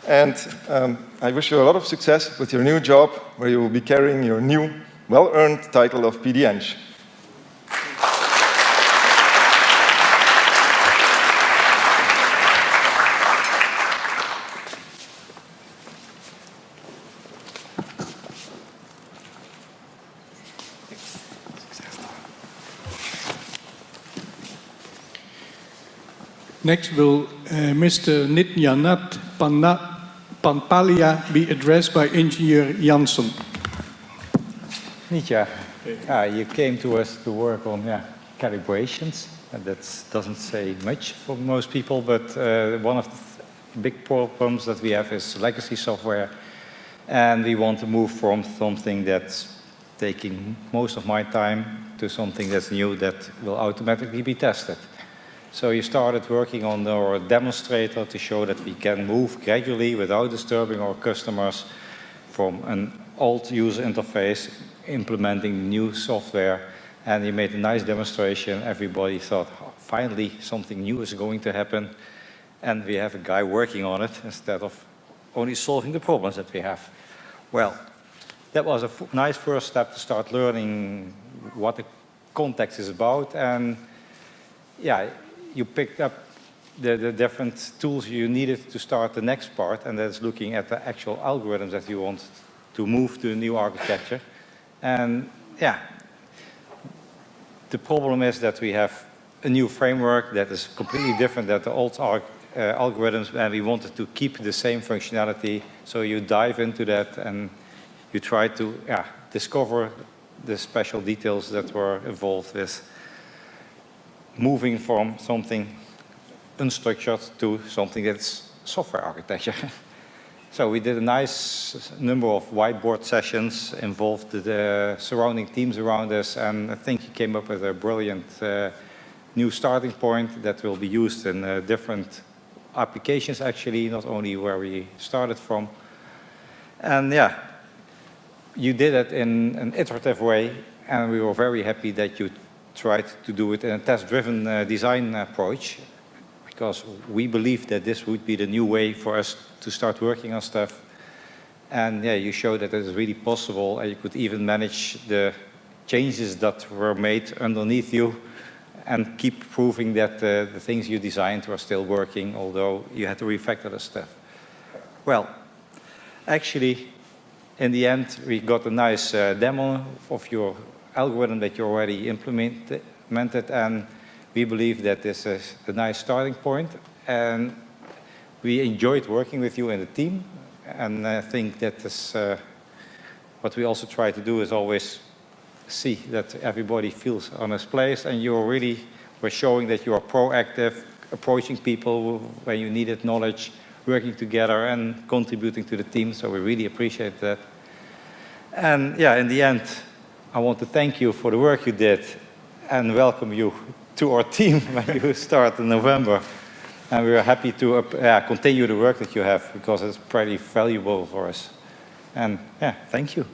and I wish you a lot of success with your new job, where you will be carrying your new, well-earned title of PD-Eng. Next will Mr. Nityanat Panpalia be addressed by Engineer Janssen. Nitya, you came to us to work on calibrations, and that doesn't say much for most people, but one of the big problems that we have is legacy software, and we want to move from something that's taking most of my time to something that's new that will automatically be tested. So you started working on our demonstrator to show that we can move gradually without disturbing our customers from an old user interface, implementing new software, and you made a nice demonstration. Everybody thought, oh, finally something new is going to happen, and we have a guy working on it instead of only solving the problems that we have. Well, that was a nice first step to start learning what the context is about, and yeah, you picked up the different tools you needed to start the next part, and that's looking at the actual algorithms that you want to move to a new architecture. And yeah, the problem is that we have a new framework that is completely different than the old algorithms, and we wanted to keep the same functionality. So you dive into that and you try to discover the special details that were involved with moving from something unstructured to something that's software architecture. So we did a nice number of whiteboard sessions, involved the surrounding teams around us, and I think he came up with a brilliant new starting point that will be used in different applications, actually, not only where we started from. And yeah, you did it in an iterative way, and we were very happy that you tried to do it in a test-driven design approach, because we believe that this would be the new way for us to start working on stuff. And yeah, you showed that it is really possible, and you could even manage the changes that were made underneath you and keep proving that the things you designed were still working, although you had to refactor the stuff. Well, actually, in the end, we got a nice demo of your algorithm that you already implemented, and we believe that this is a nice starting point, and we enjoyed working with you in the team, and I think that is what we also try to do, is always see that everybody feels on his place, and you really were showing that you are proactive, approaching people when you needed knowledge, working together and contributing to the team, so we really appreciate that. And yeah, in the end, I want to thank you for the work you did and welcome you to our team when you start in November. And we are happy to continue the work that you have, because it's pretty valuable for us. And yeah, thank you.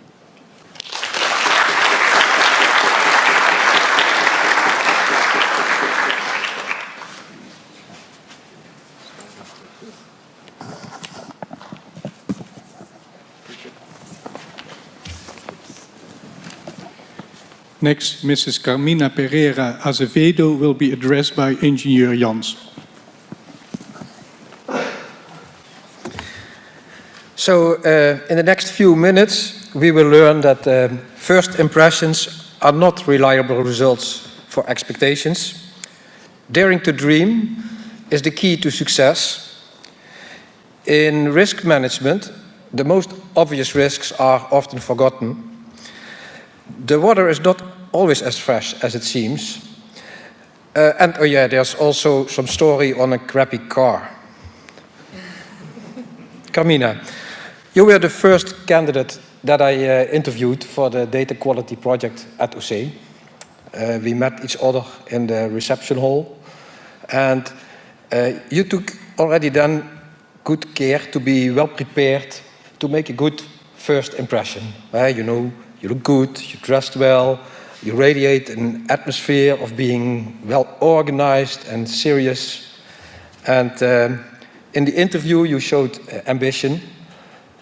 Next, Mrs. Carmina Pereira Azevedo will be addressed by Engineer Jans. So in the next few minutes, we will learn that First impressions are not reliable results for expectations. Daring to dream is the key to success. In risk management, the most obvious risks are often forgotten. The water is not always as fresh as it seems. And oh yeah, there's also some story on a crappy car. Carmina, you were the first candidate that I interviewed for the data quality project at OC. We met each other in the reception hall, and you took already then good care to be well prepared to make a good first impression. You know, you look good, you dressed well, you radiate an atmosphere of being well organized and serious. And in the interview, you showed ambition.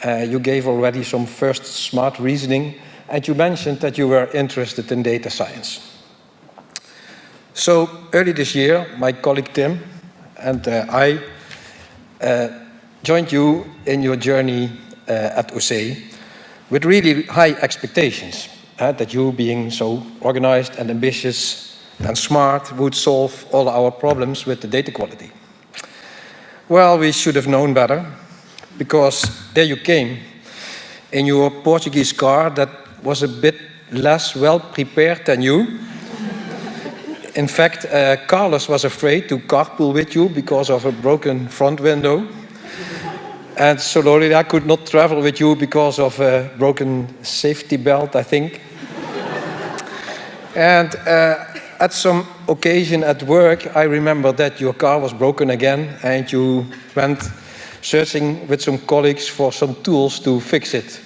You gave already some first smart reasoning, and you mentioned that you were interested in data science. So early this year, my colleague Tim and I joined you in your journey at OC with really high expectations, that you, being so organized and ambitious and smart, would solve all our problems with the data quality. Well, we should have known better, because there you came in your Portuguese car that was a bit less well prepared than you. In fact, Carlos was afraid to carpool with you because of a broken front window. And Solori, I could not travel with you because of a broken safety belt, I think. And at some occasion at work, I remember that your car was broken again and you went searching with some colleagues for some tools to fix it.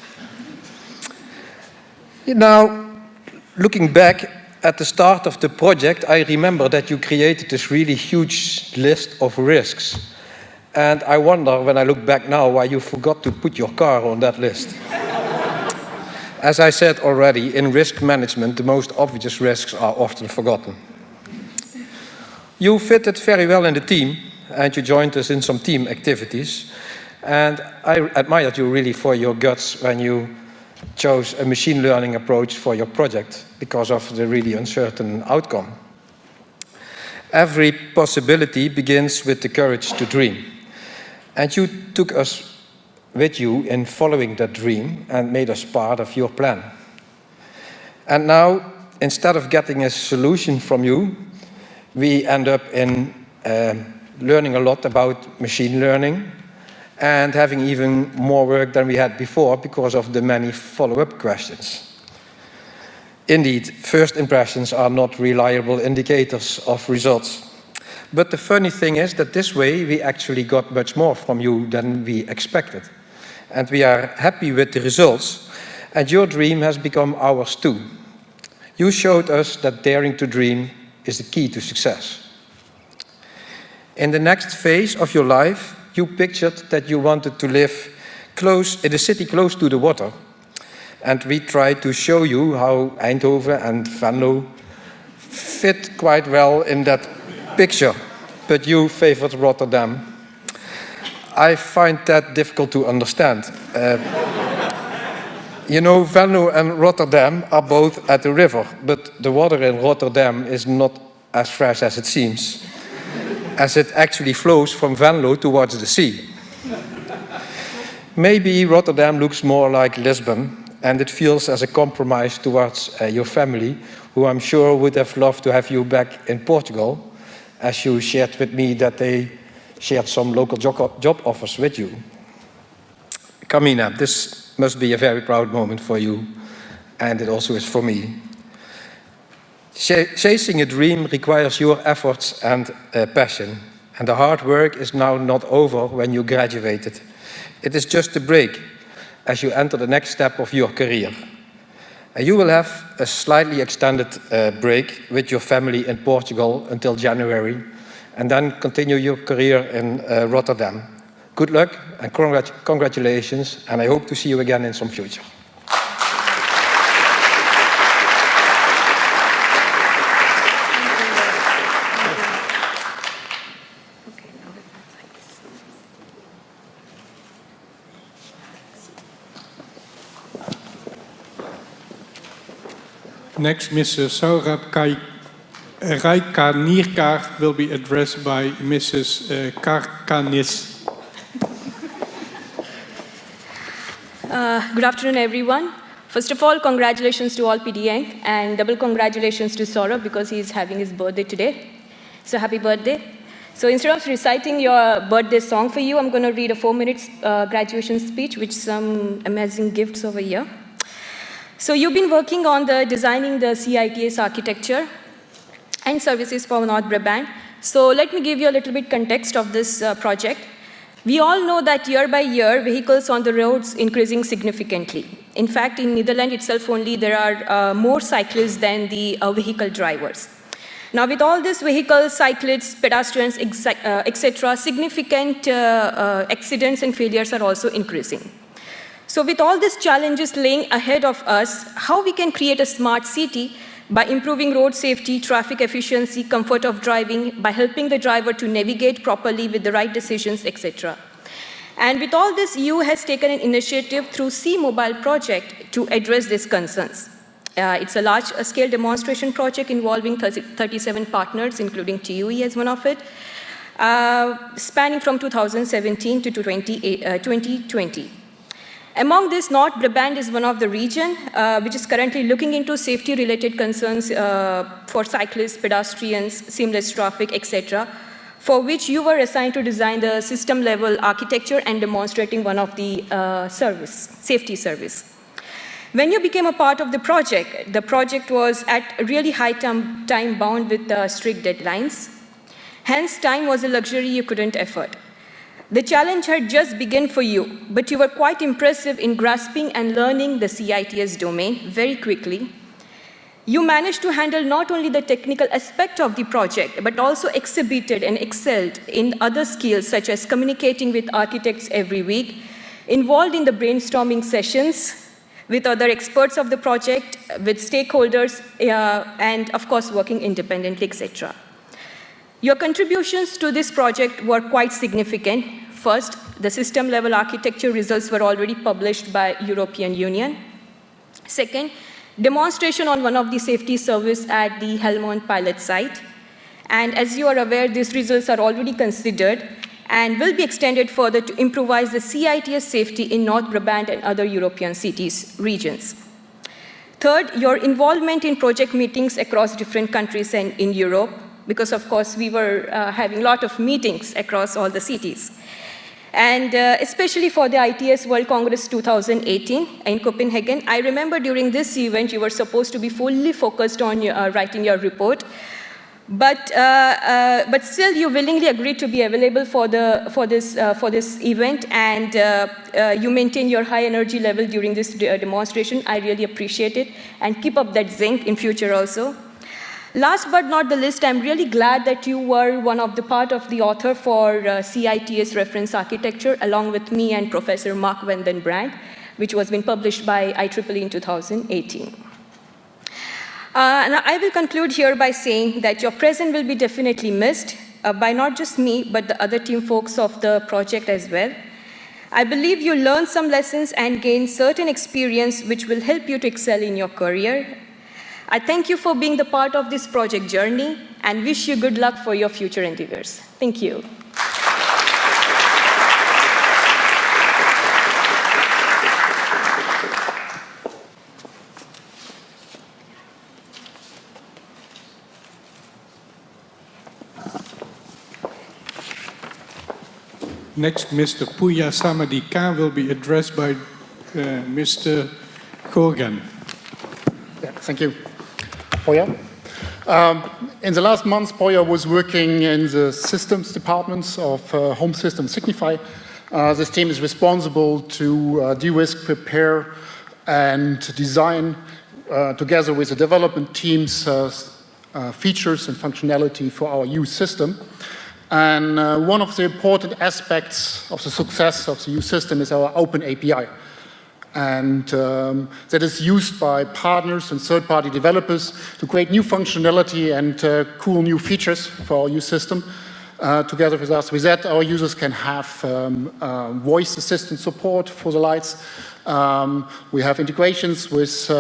Now, looking back at the start of the project, I remember that you created this really huge list of risks. And I wonder, when I look back now, why you forgot to put your car on that list. As I said already, in risk management, the most obvious risks are often forgotten. You fitted very well in the team, and you joined us in some team activities. And I admired you really for your guts when you chose a machine learning approach for your project because of the really uncertain outcome. Every possibility begins with the courage to dream. And you took us with you in following that dream and made us part of your plan. And now, instead of getting a solution from you, we end up in learning a lot about machine learning and having even more work than we had before because of the many follow-up questions. Indeed, first impressions are not reliable indicators of results. But the funny thing is that this way we actually got much more from you than we expected. And we are happy with the results, and your dream has become ours too. You showed us that daring to dream is the key to success. In the next phase of your life, you pictured that you wanted to live close in a city close to the water. And we tried to show you how Eindhoven and Venlo fit quite well in that picture, but you favored Rotterdam. I find that difficult to understand. You know, Venlo and Rotterdam are both at the river, but the water in Rotterdam is not as fresh as it seems, as it actually flows from Venlo towards the sea. Maybe Rotterdam looks more like Lisbon, and it feels as a compromise towards your family, who I'm sure would have loved to have you back in Portugal, as you shared with me that they shared some local job offers with you. Carmina, this must be a very proud moment for you, and it also is for me. Chasing a dream requires your efforts and passion, and the hard work is now not over when you graduated. It is just a break as you enter the next step of your career. You will have a slightly extended break with your family in Portugal until January, and then continue your career in Rotterdam. Good luck and congratulations, and I hope to see you again in some future. Next, Mr. Saurabh Raikanirkar will be addressed by Mrs. Karkanis. Good afternoon, everyone. First of all, congratulations to all PDN, and double congratulations to Saurabh because he is having his birthday today. So happy birthday. So instead of reciting your birthday song for you, I'm going to read a 4-minute graduation speech with some amazing gifts over here. So you've been working on designing the CITS architecture and services for North Brabant. So let me give you a little bit context of this project. We all know that year by year, vehicles on the roads increasing significantly. In fact, in Netherlands itself only, there are more cyclists than the vehicle drivers. Now, with all these vehicles, cyclists, pedestrians, etc., significant accidents and failures are also increasing. So with all these challenges laying ahead of us, how we can create a smart city by improving road safety, traffic efficiency, comfort of driving, by helping the driver to navigate properly with the right decisions, etc. And with all this, EU has taken an initiative through C-Mobile project to address these concerns. It's a large-scale demonstration project involving 37 partners, including TUE as one of it, spanning from 2017 to 2020. Among this, North Brabant is one of the region which is currently looking into safety-related concerns for cyclists, pedestrians, seamless traffic, etc., for which you were assigned to design the system-level architecture and demonstrating one of the safety service. When you became a part of the project was at a really high time bound with strict deadlines. Hence, time was a luxury you couldn't afford. The challenge had just begun for you, but you were quite impressive in grasping and learning the CITS domain very quickly. You managed to handle not only the technical aspect of the project, but also exhibited and excelled in other skills such as communicating with architects every week, involved in the brainstorming sessions with other experts of the project, with stakeholders, and of course working independently, etc. Your contributions to this project were quite significant. First, the system-level architecture results were already published by European Union. Second, demonstration on one of the safety service at the Helmond pilot site. And as you are aware, these results are already considered and will be extended further to improvise the CITS safety in North Brabant and other European cities, regions. Third, your involvement in project meetings across different countries and in Europe, because of course we were having a lot of meetings across all the cities. And especially for the ITS World Congress 2018 in Copenhagen, I remember during this event you were supposed to be fully focused on writing your report, but still you willingly agreed to be available for this event, and you maintain your high energy level during this demonstration. I really appreciate it, and keep up that zinc in future also. Last but not the least, I'm really glad that you were one of the part of the author for CITS reference architecture, along with me and Professor Mark van den Brand, which was been published by IEEE in 2018. And I will conclude here by saying that your presence will be definitely missed by not just me, but the other team folks of the project as well. I believe you learned some lessons and gained certain experience which will help you to excel in your career. I thank you for being the part of this project journey and wish you good luck for your future endeavors. Thank you. Next, Mr. Puya Samadika will be addressed by Mr. Gorgan. Yeah, thank you. Poya. In the last months, Poya was working in the systems departments of Home System Signify. This team is responsible to de-risk, prepare, and design, together with the development teams, features and functionality for our EU system. And one of the important aspects of the success of the EU system is our open API. And that is used by partners and third-party developers to create new functionality and cool new features for our EU system. together with us. With that, our users can have voice assistant support for the lights. We have integrations with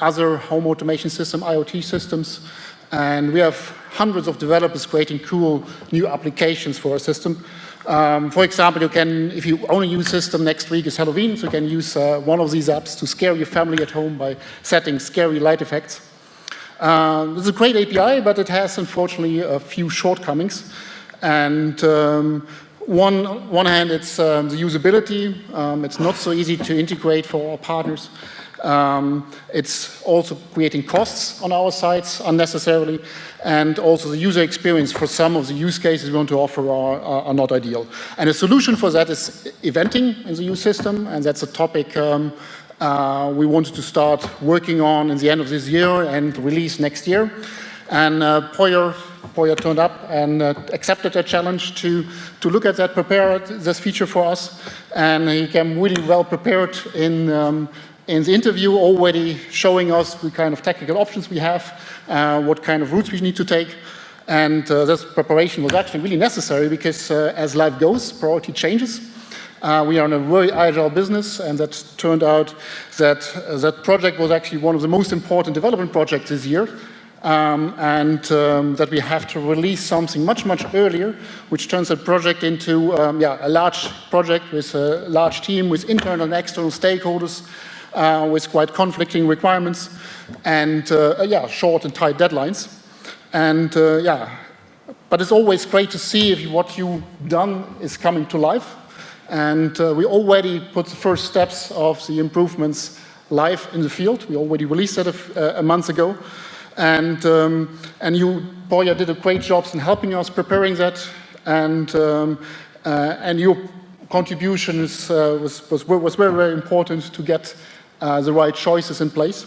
other home automation system, IoT systems, and we have hundreds of developers creating cool new applications for our system. For example, you can, if you only use system, next week is Halloween, so you can use one of these apps to scare your family at home by setting scary light effects. It's a great API, but it has unfortunately a few shortcomings. And one hand, it's the usability. It's not so easy to integrate for our partners. It's also creating costs on our sides unnecessarily, and also the user experience for some of the use cases we want to offer are not ideal. And a solution for that is eventing in the use system, and that's a topic we wanted to start working on in the end of this year and release next year. And Poya turned up and accepted a challenge to look at that, prepare this feature for us, and he came really well prepared in the interview, already showing us the kind of technical options we have, what kind of routes we need to take. And this preparation was actually really necessary because as life goes, priority changes. We are in a very agile business, and that turned out that that project was actually one of the most important development projects this year. That we have to release something much, much earlier, which turns the project into a large project with a large team, with internal and external stakeholders, with quite conflicting requirements, and short and tight deadlines. And but it's always great to see if what you've done is coming to life. And we already put the first steps of the improvements live in the field. We already released that a month ago. And you, Poya, did a great job in helping us preparing that. And your contribution was very, very important to get the right choices in place.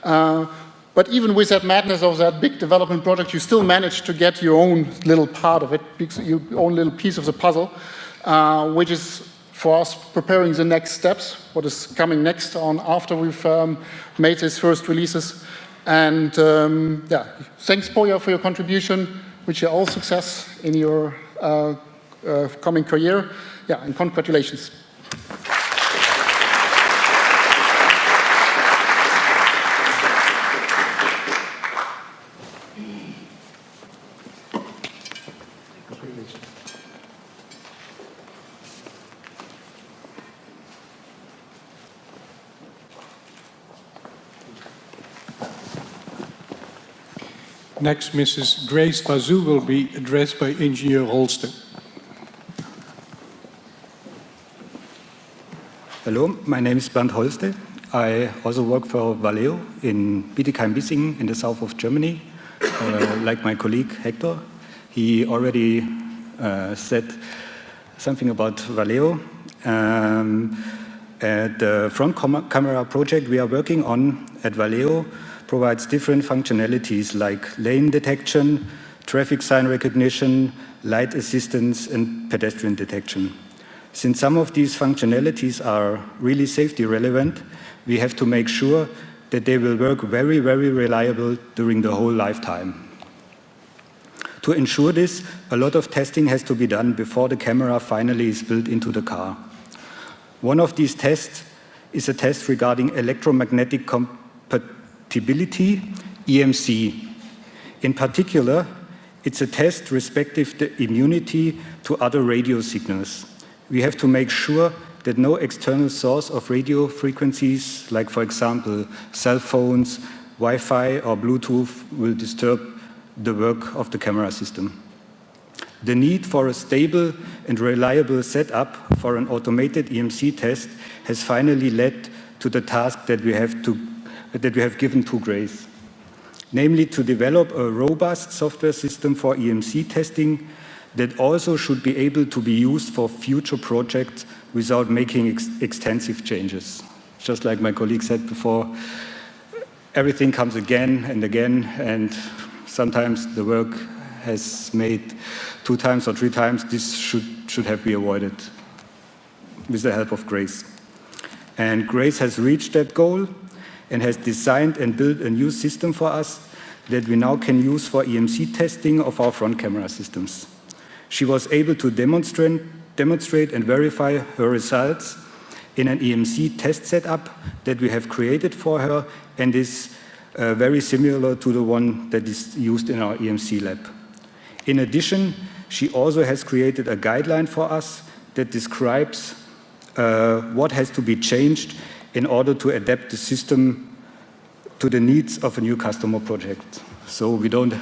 But even with that madness of that big development project, you still managed to get your own little part of it, your own little piece of the puzzle, which is for us preparing the next steps, what is coming next on after we've made these first releases. And thanks, Poya, for your contribution. Wish you all success in your coming career. And congratulations. Next, Mrs. Grace Vazou will be addressed by Engineer Holster. Hello, my name is Bernd Holste. I also work for Valeo in Bietigheim-Bissingen in the south of Germany. Like my colleague Hector, he already said something about Valeo. The front camera project we are working on at Valeo provides different functionalities like lane detection, traffic sign recognition, light assistance, and pedestrian detection. Since some of these functionalities are really safety relevant, we have to make sure that they will work very, very reliable during the whole lifetime. To ensure this, a lot of testing has to be done before the camera finally is built into the car. One of these tests is a test regarding electromagnetic compatibility, EMC. In particular, it's a test respective the immunity to other radio signals. We have to make sure that no external source of radio frequencies, like for example, cell phones, Wi-Fi or Bluetooth, will disturb the work of the camera system. The need for a stable and reliable setup for an automated EMC test has finally led to the task that we have given to Grace, namely to develop a robust software system for EMC testing that also should be able to be used for future projects without making extensive changes. Just like my colleague said before, everything comes again, and sometimes the work has made 2 times or 3 times. This should have been avoided with the help of Grace. And Grace has reached that goal and has designed and built a new system for us that we now can use for EMC testing of our front camera systems. She was able to demonstrate and verify her results in an EMC test setup that we have created for her and is very similar to the one that is used in our EMC lab. In addition, she also has created a guideline for us that describes what has to be changed in order to adapt the system to the needs of a new customer project. So we don't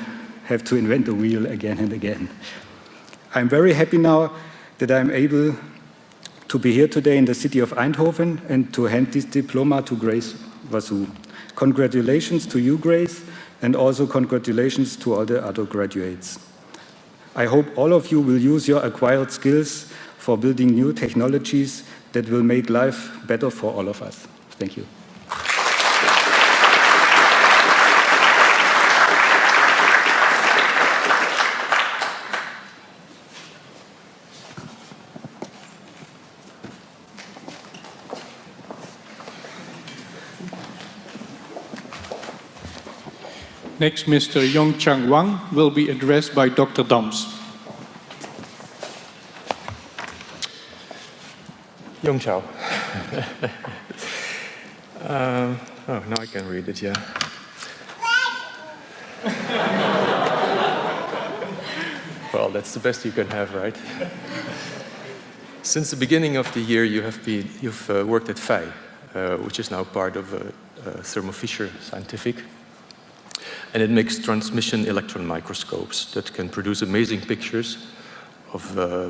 have to invent the wheel again and again. I'm very happy now that I'm able to be here today in the city of Eindhoven and to hand this diploma to Grace Vasu. Congratulations to you, Grace, and also congratulations to all the other graduates. I hope all of you will use your acquired skills for building new technologies that will make life better for all of us. Thank you. Next, Mr. Yongchang Wang will be addressed by Dr. Dams. Yongchao. Oh, now I can read it, yeah. Well, that's the best you can have, right? Since the beginning of the year, you've worked at FEI, which is now part of Thermo Fisher Scientific. And it makes transmission electron microscopes that can produce amazing pictures of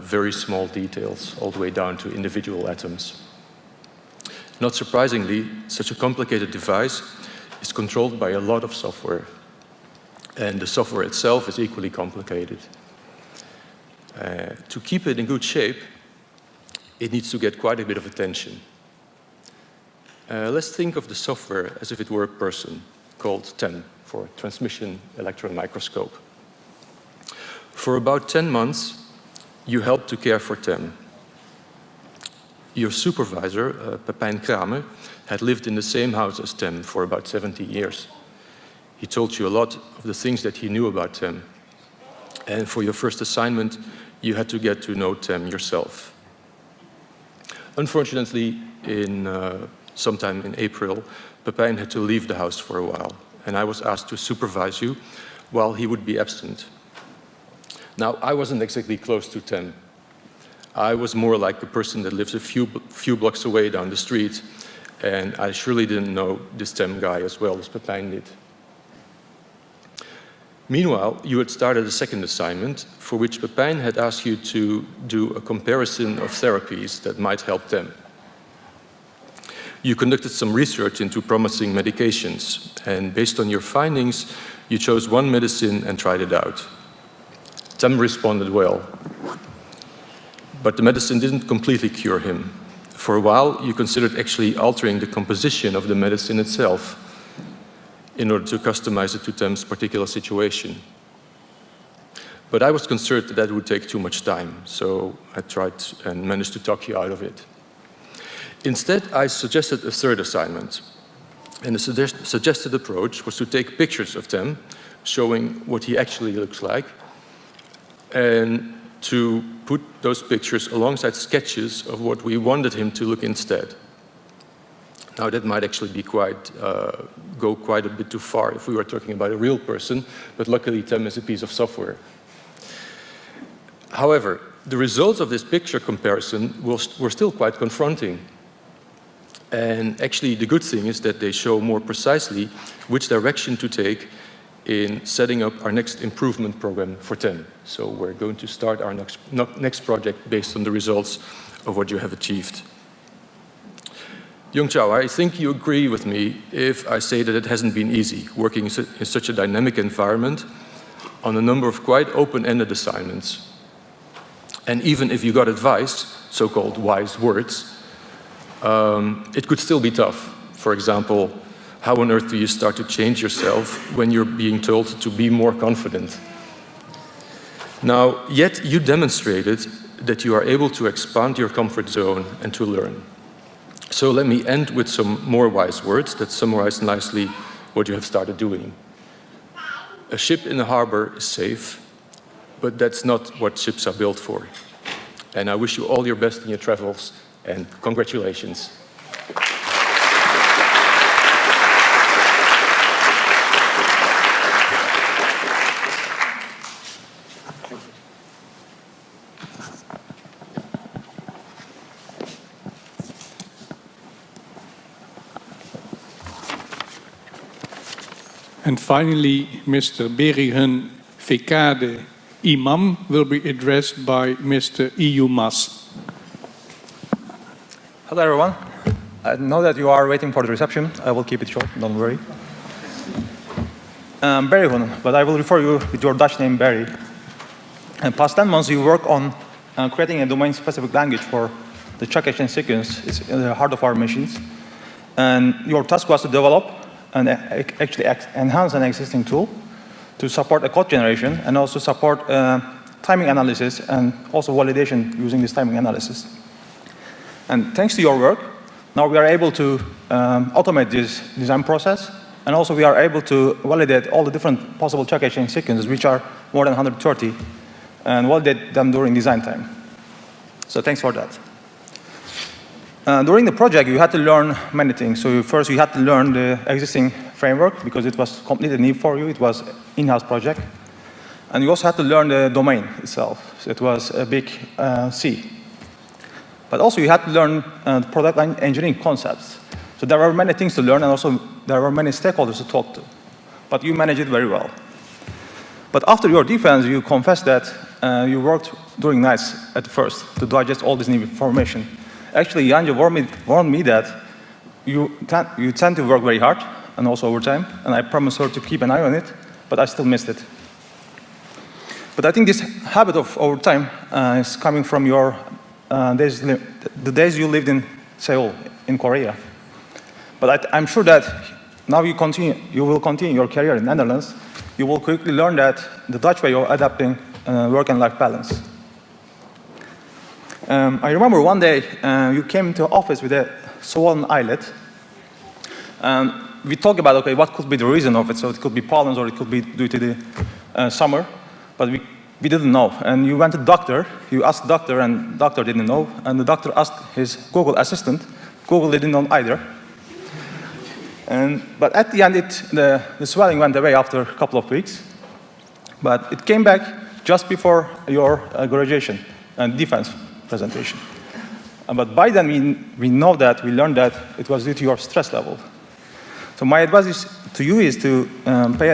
very small details, all the way down to individual atoms. Not surprisingly, such a complicated device is controlled by a lot of software. And the software itself is equally complicated. To keep it in good shape, it needs to get quite a bit of attention. Let's think of the software as if it were a person, called TEM, for transmission electron microscope. For about 10 months, you helped to care for TEM. Your supervisor, Pepijn Kramer, had lived in the same house as TEM for about 70 years. He told you a lot of the things that he knew about TEM. And for your first assignment, you had to get to know TEM yourself. Unfortunately, sometime in April, Pepijn had to leave the house for a while, and I was asked to supervise you while he would be absent. Now, I wasn't exactly close to TEM. I was more like the person that lives a few blocks away down the street, and I surely didn't know this TEM guy as well as Pepijn did. Meanwhile, you had started a second assignment for which Pepijn had asked you to do a comparison of therapies that might help TEM. You conducted some research into promising medications, and based on your findings, you chose one medicine and tried it out. TEM responded well, but the medicine didn't completely cure him. For a while, you considered actually altering the composition of the medicine itself in order to customize it to TEM's particular situation. But I was concerned that that would take too much time, so I tried and managed to talk you out of it. Instead, I suggested a third assignment. And the suggested approach was to take pictures of TEM, showing what he actually looks like, and to put those pictures alongside sketches of what we wanted him to look instead. Now, that might actually be go quite a bit too far if we were talking about a real person, but luckily TEM is a piece of software. However, the results of this picture comparison were still quite confronting. And actually, the good thing is that they show more precisely which direction to take in setting up our next improvement program for TEM. So we're going to start our next project based on the results of what you have achieved. Yongchao, I think you agree with me if I say that it hasn't been easy working in such a dynamic environment on a number of quite open-ended assignments. And even if you got advice, so-called wise words, it could still be tough. For example, how on earth do you start to change yourself when you're being told to be more confident? Now, yet you demonstrated that you are able to expand your comfort zone and to learn. So let me end with some more wise words that summarize nicely what you have started doing. A ship in the harbor is safe, but that's not what ships are built for. And I wish you all your best in your travels, and congratulations. And finally, Mr. Berihun Fekade Imam will be addressed by Mr. EU Mas. Hello, everyone. I know that you are waiting for the reception. I will keep it short, don't worry. Berihun, but I will refer you with your Dutch name, Barry. In past 10 months, you work on creating a domain-specific language for the check exchange sequence. It's in the heart of our machines. And your task was to develop and actually enhance an existing tool to support a code generation and also support timing analysis and also validation using this timing analysis. And thanks to your work, now we are able to automate this design process, and also we are able to validate all the different possible check exchange sequences, which are more than 130, and validate them during design time. So thanks for that. During the project, you had to learn many things. So first, you had to learn the existing framework because it was completely new for you. It was an in-house project. And you also had to learn the domain itself. So it was a big C. But also, you had to learn product engineering concepts. So there were many things to learn, and also there were many stakeholders to talk to. But you managed it very well. But after your defense, you confessed that you worked during nights at first to digest all this new information. Actually, Janja warned me that you tend to work very hard and also overtime, and I promised her to keep an eye on it, but I still missed it. But I think this habit of overtime is coming from your the days you lived in Seoul, in Korea. But I'm sure that now you will continue your career in the Netherlands. You will quickly learn that the Dutch way of adapting work and life balance. I remember one day you came to office with a swollen eyelid. We talked about, okay, what could be the reason of it? So it could be pollens or it could be due to the summer, but we didn't know. And you went to the doctor, you asked the doctor, and the doctor didn't know. And the doctor asked his Google assistant. Google didn't know either. But at the end, the swelling went away after a couple of weeks. But it came back just before your graduation and defense presentation. But by then, we learned that it was due to your stress level. So my advice to you is to pay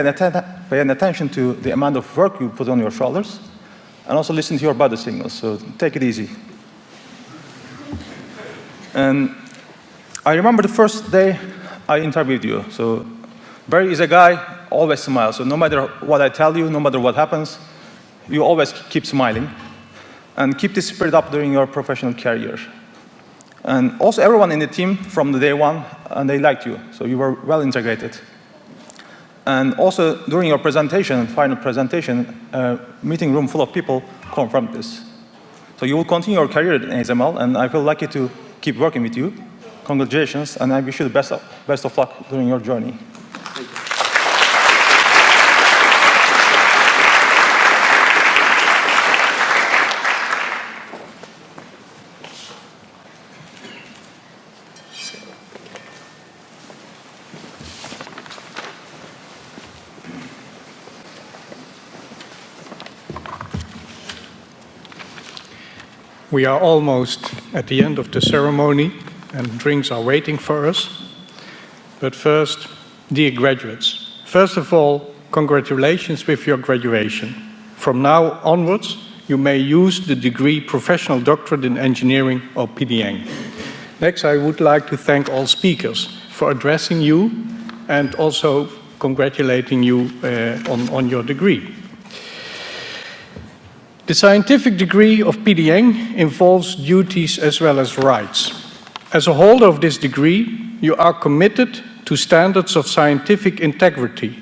an attention to the amount of work you put on your shoulders, and also listen to your body signals. So take it easy. And I remember the first day I interviewed you. So Barry is a guy, always smiles. So no matter what I tell you, no matter what happens, you always keep smiling. And keep this spirit up during your professional career. And also everyone in the team from the day one, and they liked you. So you were well integrated. And also during your presentation, final presentation, a meeting room full of people confirmed this. So you will continue your career in ASML, and I feel lucky to keep working with you. Congratulations, and I wish you the best of luck during your journey. We are almost at the end of the ceremony, and drinks are waiting for us. But first, dear graduates, first of all, congratulations with your graduation. From now onwards, you may use the degree Professional Doctorate in Engineering or PDN. Next, I would like to thank all speakers for addressing you and also congratulating you on your degree. The scientific degree of PDN involves duties as well as rights. As a holder of this degree, you are committed to standards of scientific integrity,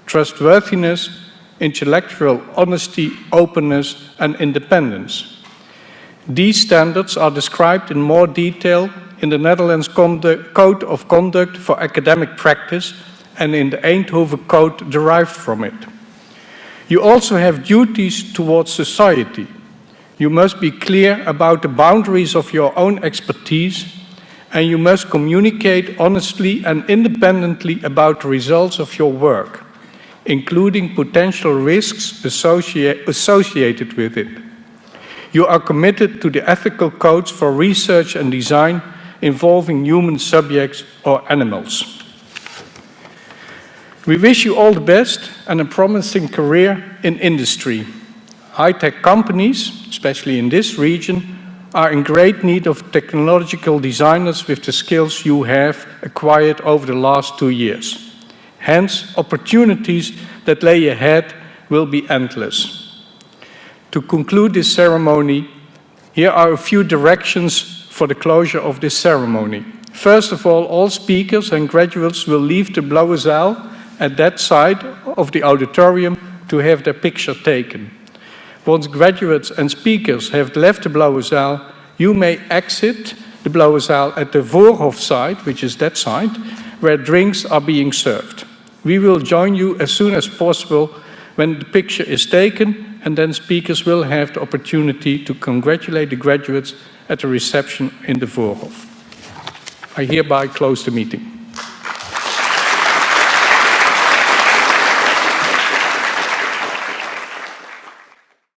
trustworthiness, intellectual honesty, openness, and independence. These standards are described in more detail in the Netherlands Code of Conduct for Academic Practice and in the Eindhoven Code derived from it. You also have duties towards society. You must be clear about the boundaries of your own expertise, and you must communicate honestly and independently about the results of your work, including potential risks associated with it. You are committed to the ethical codes for research and design involving human subjects or animals. We wish you all the best and a promising career in industry. High-tech companies, especially in this region, are in great need of technological designers with the skills you have acquired over the last 2 years. Hence, opportunities that lay ahead will be endless. To conclude this ceremony, here are a few directions for the closure of this ceremony. First of all speakers and graduates will leave the Blauwe Zaal at that side of the auditorium to have their picture taken. Once graduates and speakers have left the Blauwe Zaal, you may exit the Blauwe Zaal at the Voorhof side, which is that side, where drinks are being served. We will join you as soon as possible when the picture is taken, and then speakers will have the opportunity to congratulate the graduates at the reception in the Voorhof. I hereby close the meeting.